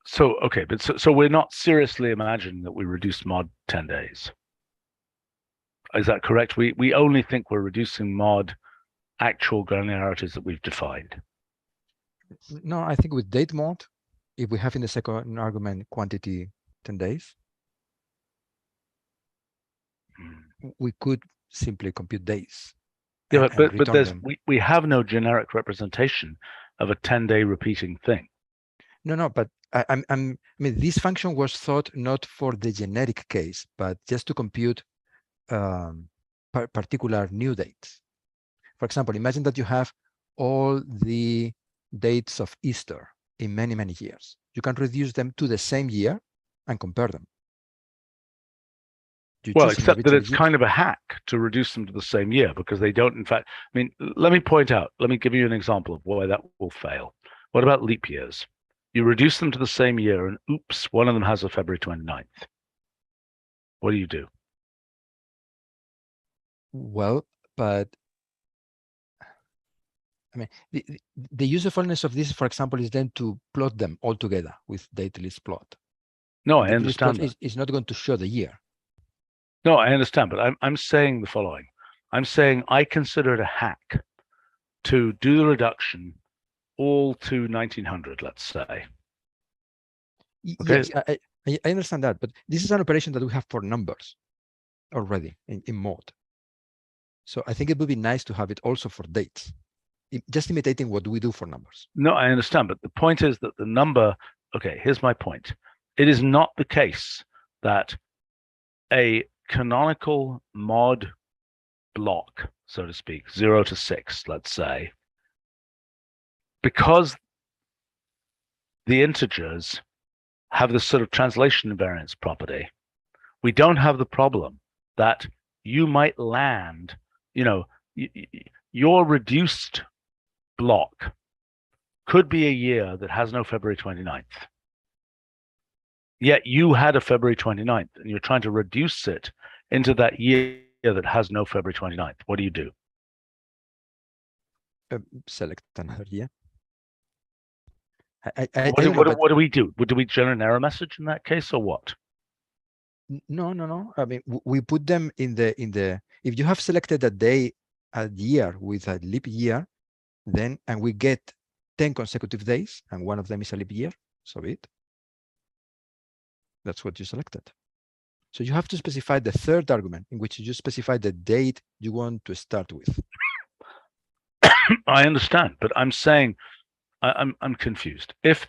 So okay, but so we're not seriously imagining that we reduce mod 10 days. Is that correct? We only think we're reducing mod actual granularities that we've defined. No, I think with date mode, if we have in the second argument quantity 10 days, we could simply compute days. Yeah, but we have no generic representation of a 10-day repeating thing. No, but I mean, this function was thought not for the generic case, but just to compute particular new dates. For example, imagine that you have all the dates of Easter in many, many years. You can reduce them to the same year and compare them. Well, except that it's kind of a hack to reduce them to the same year, because they don't, in fact, let me give you an example of why that will fail. What about leap years? You reduce them to the same year and oops, one of them has a February 29th. What do you do? Well, but the usefulness of this, for example, is then to plot them all together with date list plot. No, I understand that. It's not going to show the year. No, I understand, but I'm saying the following. I'm saying I consider it a hack to do the reduction all to 1900, let's say. Okay. Yes, I understand that, but this is an operation that we have for numbers already in mode. So I think it would be nice to have it also for dates, just imitating what we do for numbers. No, I understand, but the point is that the number, okay, here's my point. It is not the case that a canonical mod block, so to speak, 0 to 6, let's say, because the integers have this sort of translation invariance property. We don't have the problem that you might land, your reduced block could be a year that has no February 29th. Yet you had a February 29th and you're trying to reduce it into that year that has no February 29th. What do you do? Select another year. What do we do? Do we generate an error message in that case or what? No. I mean, we put them in the, if you have selected a year with a leap year, then, and we get 10 consecutive days, and one of them is a leap year, so be it. That's what you selected. So you have to specify the third argument in which you specify the date you want to start with. I understand, but I'm saying I'm confused. If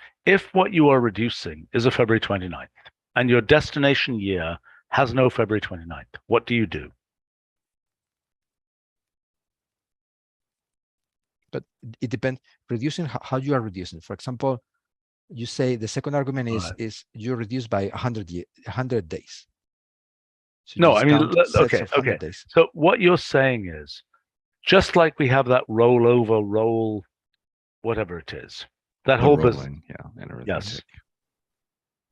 what you are reducing is a February 29th and your destination year has no February 29th, what do you do? But it depends, reducing how you are reducing. For example, you say the second argument is you reduce by 100 days. So no, I mean, okay. Days. So what you're saying is, just like we have that roll, whatever it is, that The whole rolling, business. Yes.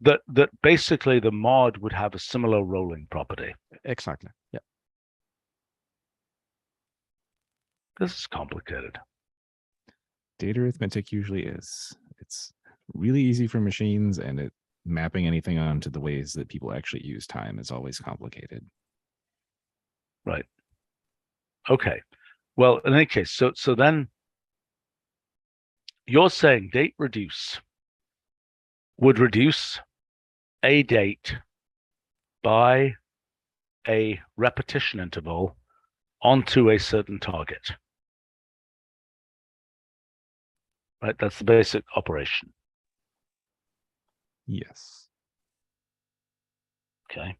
That basically the mod would have a similar rolling property. Exactly. Yeah. This is complicated. Data arithmetic usually is. It's really easy for machines, and mapping anything onto the ways that people actually use time is always complicated. Right. Okay. Well, in any case, so then you're saying date reduce would reduce a date by a repetition interval onto a certain target. Right? That's the basic operation. Yes. Okay.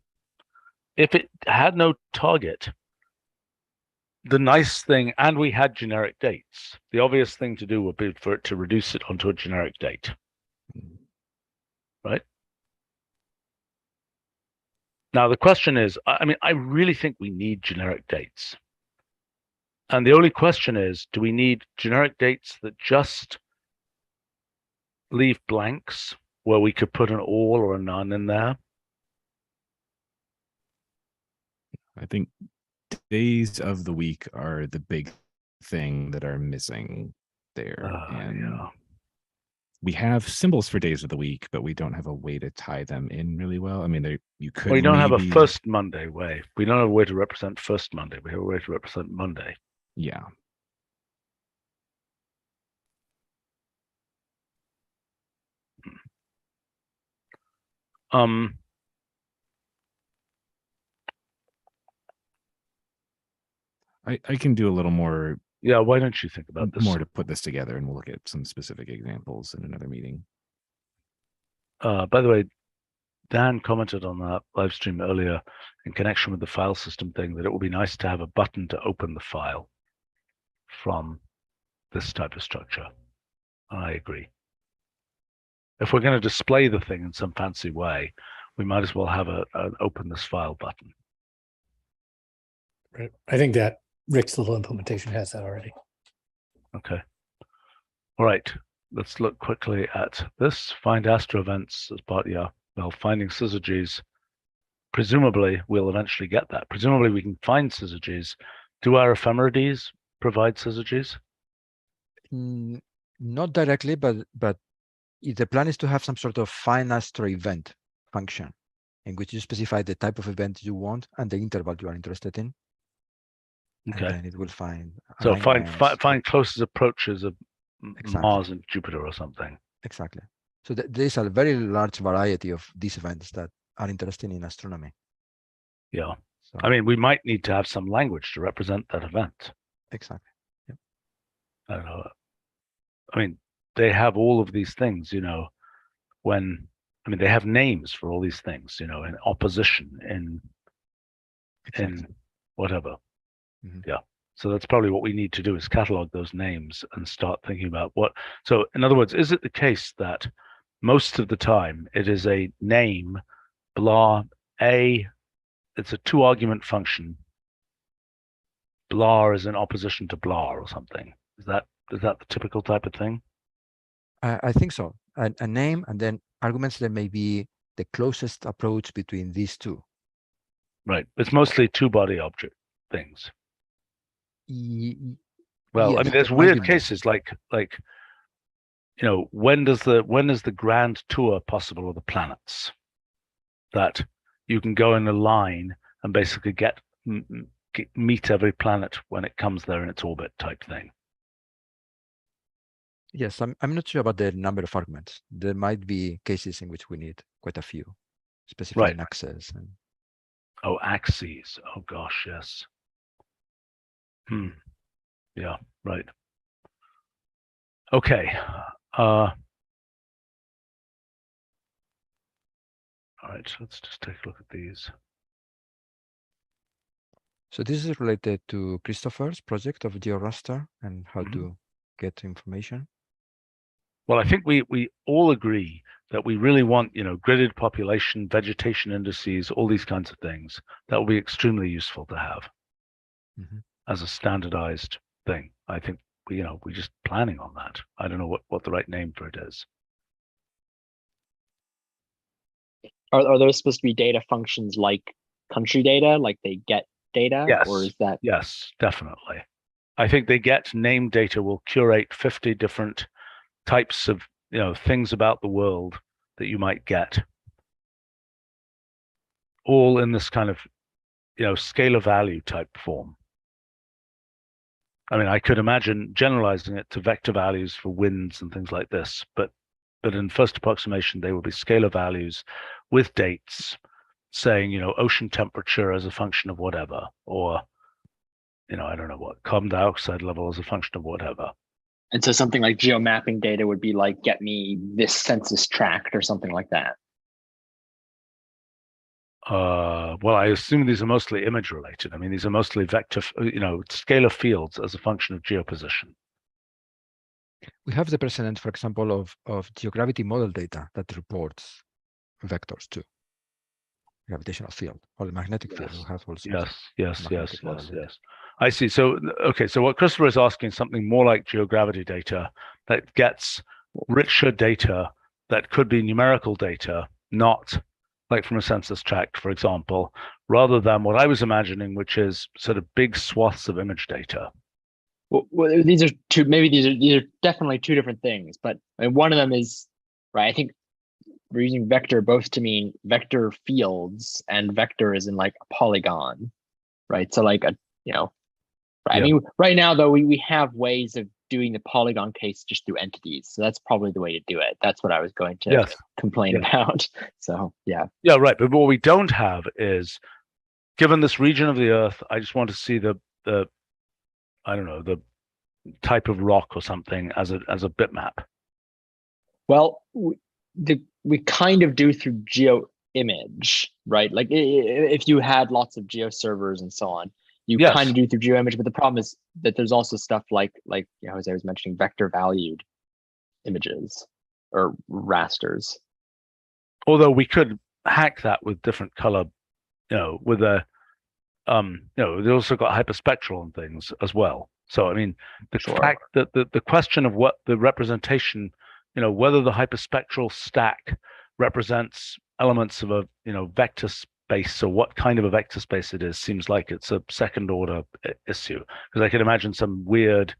If it had no target, the nice thing, and we had generic dates, the obvious thing to do would be for it to reduce it onto a generic date. Right? Now, the question is, I mean, I really think we need generic dates. And the only question is, do we need generic dates that just leave blanks where we could put an all or a none in there? I think days of the week are the big thing that are missing there. And we have symbols for days of the week, but we don't have a way to tie them in really well. I mean, you could. We don't have a first Monday way. We don't have a way to represent first Monday. We have a way to represent Monday. Yeah. I can do a little more. Yeah, why don't you think about this? More to put this together, and we'll look at some specific examples in another meeting. By the way, Dan commented on that live stream earlier in connection with the file system thing that it would be nice to have a button to open the file from this type of structure. I agree. If we're going to display the thing in some fancy way, we might as well have an open this file button. Right. I think that Rick's little implementation has that already. Okay. All right. Let's look quickly at this. Find Astro events as part, well, finding syzygies. Presumably, we'll eventually get that. Presumably, we can find syzygies. Do our ephemerides provide syzygies? Not directly, but the plan is to have some sort of find Astro event function in which you specify the type of event you want and the interval you are interested in. Okay. And then it will find. So find closest approaches of Mars and Jupiter or something. Exactly. So there's a very large variety of these events that are interesting in astronomy. Yeah. So, I mean, we might need to have some language to represent that event. Exactly. Yep. I don't know. I mean, they have all of these things, they have names for all these things, in opposition, in whatever. Mm-hmm. Yeah. So that's probably what we need to do is catalog those names and start thinking about what. So in other words, is it the case that most of the time it is a name, blah, it's a 2-argument function. Blah is in opposition to blah or something. Is that the typical type of thing? I think so. A name and then arguments that may be the closest approach between these two. Right. It's mostly 2-body object things. Well, I Yes, mean, there's there might be weird more. cases like when is the grand tour possible of the planets? That you can go in a line and basically meet every planet when it comes there in its orbit type thing. Yes, I'm not sure about the number of arguments. There might be cases in which we need quite a few, specifying Right. access. And Oh, axes. Oh gosh, yes. Yeah, right. Okay. All right, so let's just take a look at these. so this is related to Christopher's project of GeoRaster and how Mhm. to get information. Well, I think we all agree that we really want, gridded population, vegetation indices, all these kinds of things. That will be extremely useful to have as a standardized thing. I think we're just planning on that. I don't know what the right name for it is. Are those supposed to be data functions like country data, like they get data? Yes. Or is that? Yes, definitely. I think they get name data will curate 50 different types of things about the world that you might get, all in this kind of scalar value type form. I mean, I could imagine generalizing it to vector values for winds and things like this, but in first approximation they will be scalar values with dates saying ocean temperature as a function of whatever, or I don't know what, carbon dioxide level as a function of whatever. And so something like geomapping data would be like, get me this census tract or something like that. Well, I assume these are mostly image related. I mean, these are mostly vector, scalar fields as a function of geoposition. We have the precedent, for example, of geogravity model data that reports vectors too. Gravitational field or the magnetic field. We have also Yes. I see. So, okay. So what Christopher is asking is something more like geogravity data that gets richer data that could be numerical data, not like from a census tract, for example, rather than what I was imagining, which is sort of big swaths of image data. Well, these are two. Maybe these are definitely two different things. But I mean, one of them is right. I think we're using vector both to mean vector fields, and vector is in like a polygon, right? So like right. I mean, right now though we have ways of doing the polygon case just through entities, so that's probably the way to do it. That's what I was going to complain about. So yeah, right. But what we don't have is, given this region of the Earth, I just want to see the I don't know, the type of rock or something as a bitmap. Well, we kind of do through geo image, right? Like if you had lots of geo servers and so on, you kind of do through geo image. But the problem is that there's also stuff like Jose was mentioning, vector valued images or rasters. Although we could hack that with different color, with a they also got hyperspectral and things as well. So I mean, the fact that the question of what the representation, whether the hyperspectral stack represents elements of a vector space, or what kind of a vector space it is, seems like it's a second order issue, because I can imagine some weird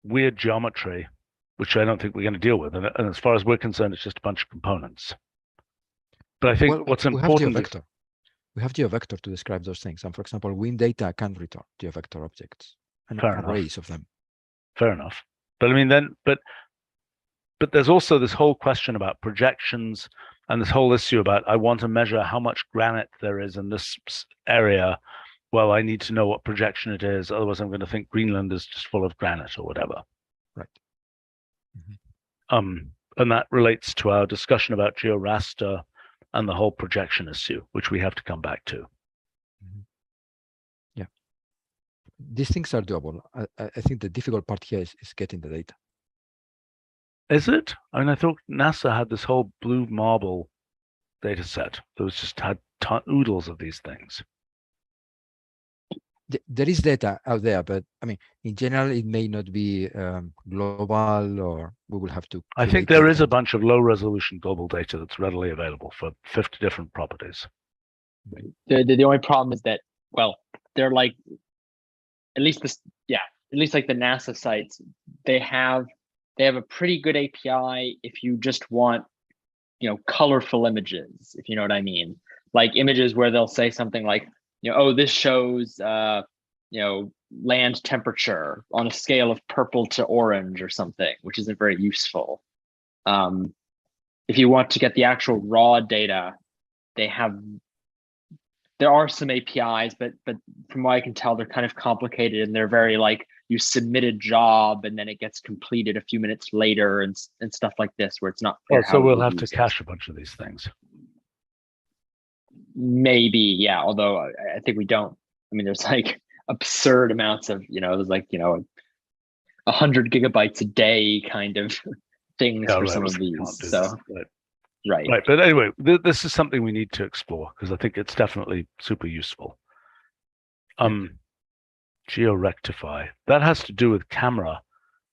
weird geometry, which I don't think we're going to deal with, and as far as we're concerned, it's just a bunch of components. But I think what's important we have GeoVector to describe those things. And for example, wind data can return GeoVector objects and arrays of them. Fair enough. But I mean, but there's also this whole question about projections and this whole issue about, I want to measure how much granite there is in this area. Well, I need to know what projection it is. Otherwise, I'm going to think Greenland is just full of granite or whatever. Right. And that relates to our discussion about GeoRaster and the whole projection issue, which we have to come back to. Yeah. these things are doable. I think the difficult part here is getting the data. Is it? I mean, I thought NASA had this whole blue marble data set that was just had oodles of these things. There is data out there, but I mean, in general, it may not be global, or we will have to. I think there is a bunch of low resolution global data that's readily available for 50 different properties. The only problem is that, well, they're like, at least like the NASA sites, they have a pretty good API if you just want, colorful images, if you know what I mean. Like images where they'll say something like, oh, this shows, land temperature on a scale of purple to orange or something, which isn't very useful. If you want to get the actual raw data, there are some APIs, but from what I can tell, they're kind of complicated, and they're very like, you submit a job and then it gets completed a few minutes later and stuff like this, where it's not clear. So we'll have to cache a bunch of these things. Maybe, yeah. Although I think we don't. I mean, there's like absurd amounts of, there's like 100 gigabytes a day kind of things for some of these. So right. But anyway, this is something we need to explore because I think it's definitely super useful. GeoRectify, that has to do with camera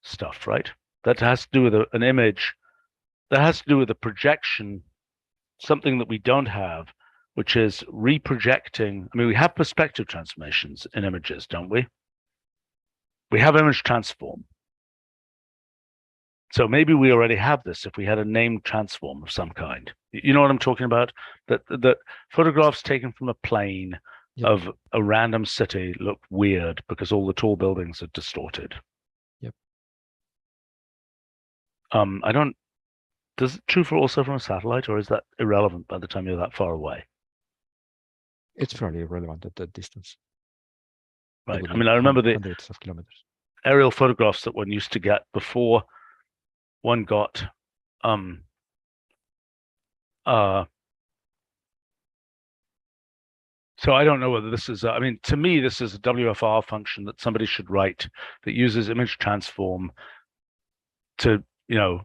stuff, right? That has to do with an image. That has to do with a projection, something that we don't have, which is reprojecting. I mean, we have perspective transformations in images, don't we? We have image transform. So maybe we already have this if we had a named transform of some kind. You know what I'm talking about? That photographs taken from a plane of a random city look weird because all the tall buildings are distorted. Yep. Does it true for also from a satellite, or is that irrelevant by the time you're that far away? It's fairly irrelevant at that distance. Right. I mean, I remember the hundreds of kilometers. Aerial photographs that one used to get before one got so I don't know whether this is I mean, to me this is a WFR function that somebody should write that uses image transform to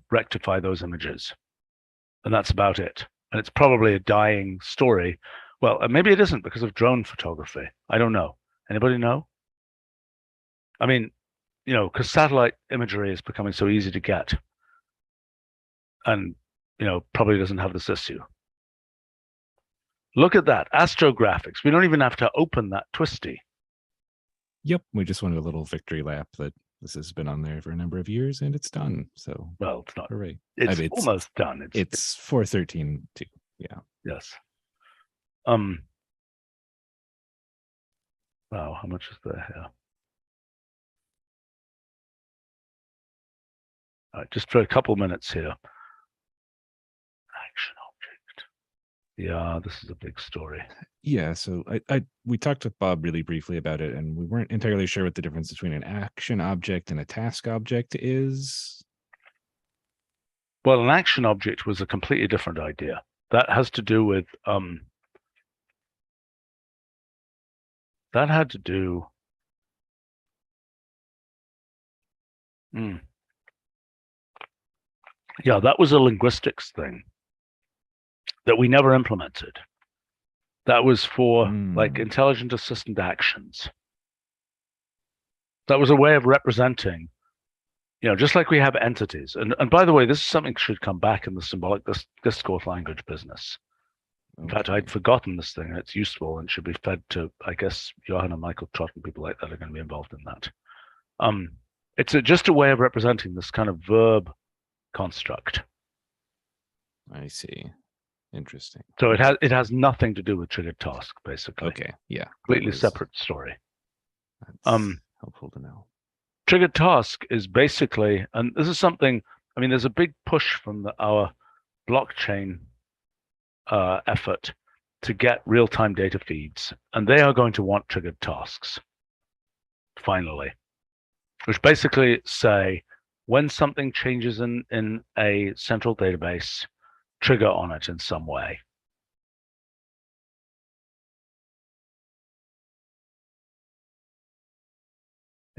rectify those images, and that's about it. And it's probably a dying story. Well, maybe it isn't because of drone photography. I don't know. Anybody know? I mean, because satellite imagery is becoming so easy to get, and probably doesn't have this issue. Look at that, astrographics. We don't even have to open that twisty. Yep, we just wanted a little victory lap that this has been on there for a number of years and it's done. So well, it's not. Hooray! It's almost done. It's 4.13 too. Yeah. Yes. Wow, how much is there here? All right, just for a couple minutes here. Action object. Yeah, this is a big story. Yeah, so we talked with Bob really briefly about it, and we weren't entirely sure what the difference between an action object and a task object is. Well, an action object was a completely different idea. That has to do with that had to do. Yeah, that was a linguistics thing that we never implemented. That was for like intelligent assistant actions. That was a way of representing, just like we have entities. And by the way, this is something that should come back in the symbolic discourse language business. In fact, I'd forgotten this thing, and it's useful and should be fed to, I guess, Johan and Michael Trott and people like that are going to be involved in that. It's just a way of representing this kind of verb construct. I see. Interesting. So it has nothing to do with triggered task, basically. Okay. Yeah. Completely separate story. That's helpful to know. Triggered task is basically, and this is something, I mean, there's a big push from our blockchain effort to get real-time data feeds, and they are going to want triggered tasks, finally, which basically say when something changes in a central database, trigger on it in some way.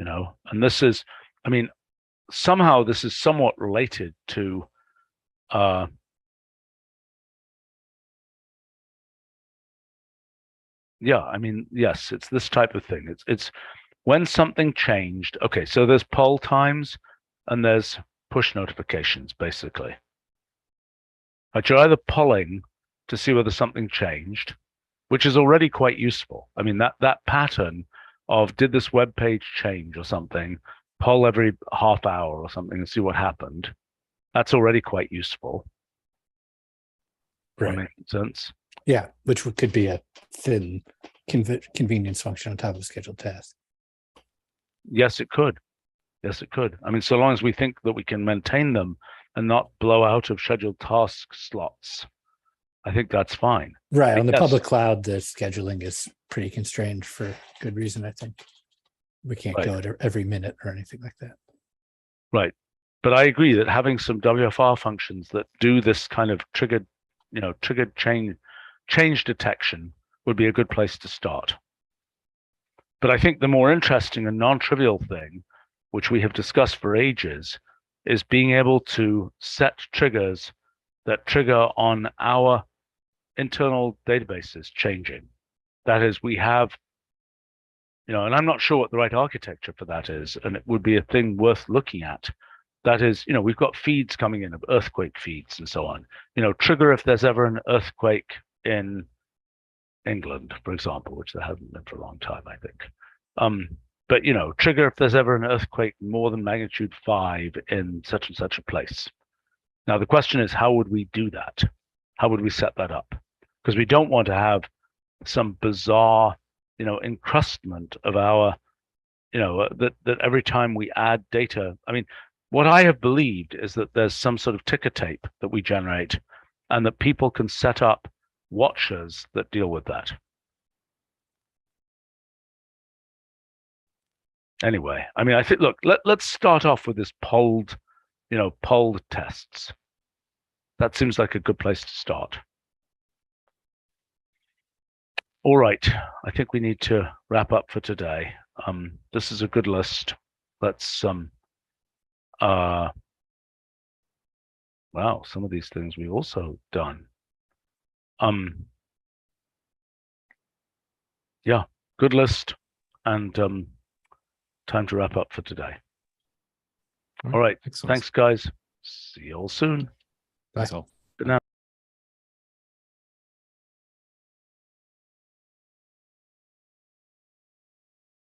you know, and this is, I mean, somehow this is somewhat related to yeah, I mean, yes, it's this type of thing. It's when something changed. Okay, so there's poll times and there's push notifications, basically. But you're either polling to see whether something changed, which is already quite useful. I mean, that pattern of did this web page change or something, poll every half hour or something and see what happened. That's already quite useful. Right. That makes sense. Yeah, which could be a thin convenience function on top of a scheduled task. Yes, it could. Yes, it could. I mean, so long as we think that we can maintain them and not blow out of scheduled task slots, I think that's fine. Right. On the Yes. public cloud, the scheduling is pretty constrained for good reason, I think. We can't Right. go at every minute or anything like that. Right. But I agree that having some WFR functions that do this kind of triggered change detection would be a good place to start. But I think the more interesting and non-trivial thing, which we have discussed for ages, is being able to set triggers that trigger on our internal databases changing. That is, we have, and I'm not sure what the right architecture for that is, and it would be a thing worth looking at. That is, we've got feeds coming in of earthquake feeds and so on. Trigger if there's ever an earthquake in England, for example, which there hasn't been for a long time, I think. But trigger if there's ever an earthquake more than magnitude 5 in such and such a place. Now the question is, how would we do that? How would we set that up? Because we don't want to have some bizarre, encrustment of our, that every time we add data. I mean, what I have believed is that there's some sort of ticker tape that we generate, and that people can set up watchers that deal with that. Anyway, I mean, I think, look, let's start off with this polled tests. That seems like a good place to start. All right, I think we need to wrap up for today. This is a good list. Let's wow, some of these things we've also done. Yeah, good list, and time to wrap up for today. All right, Excellent. thanks guys. See you all soon. That's all. Good night.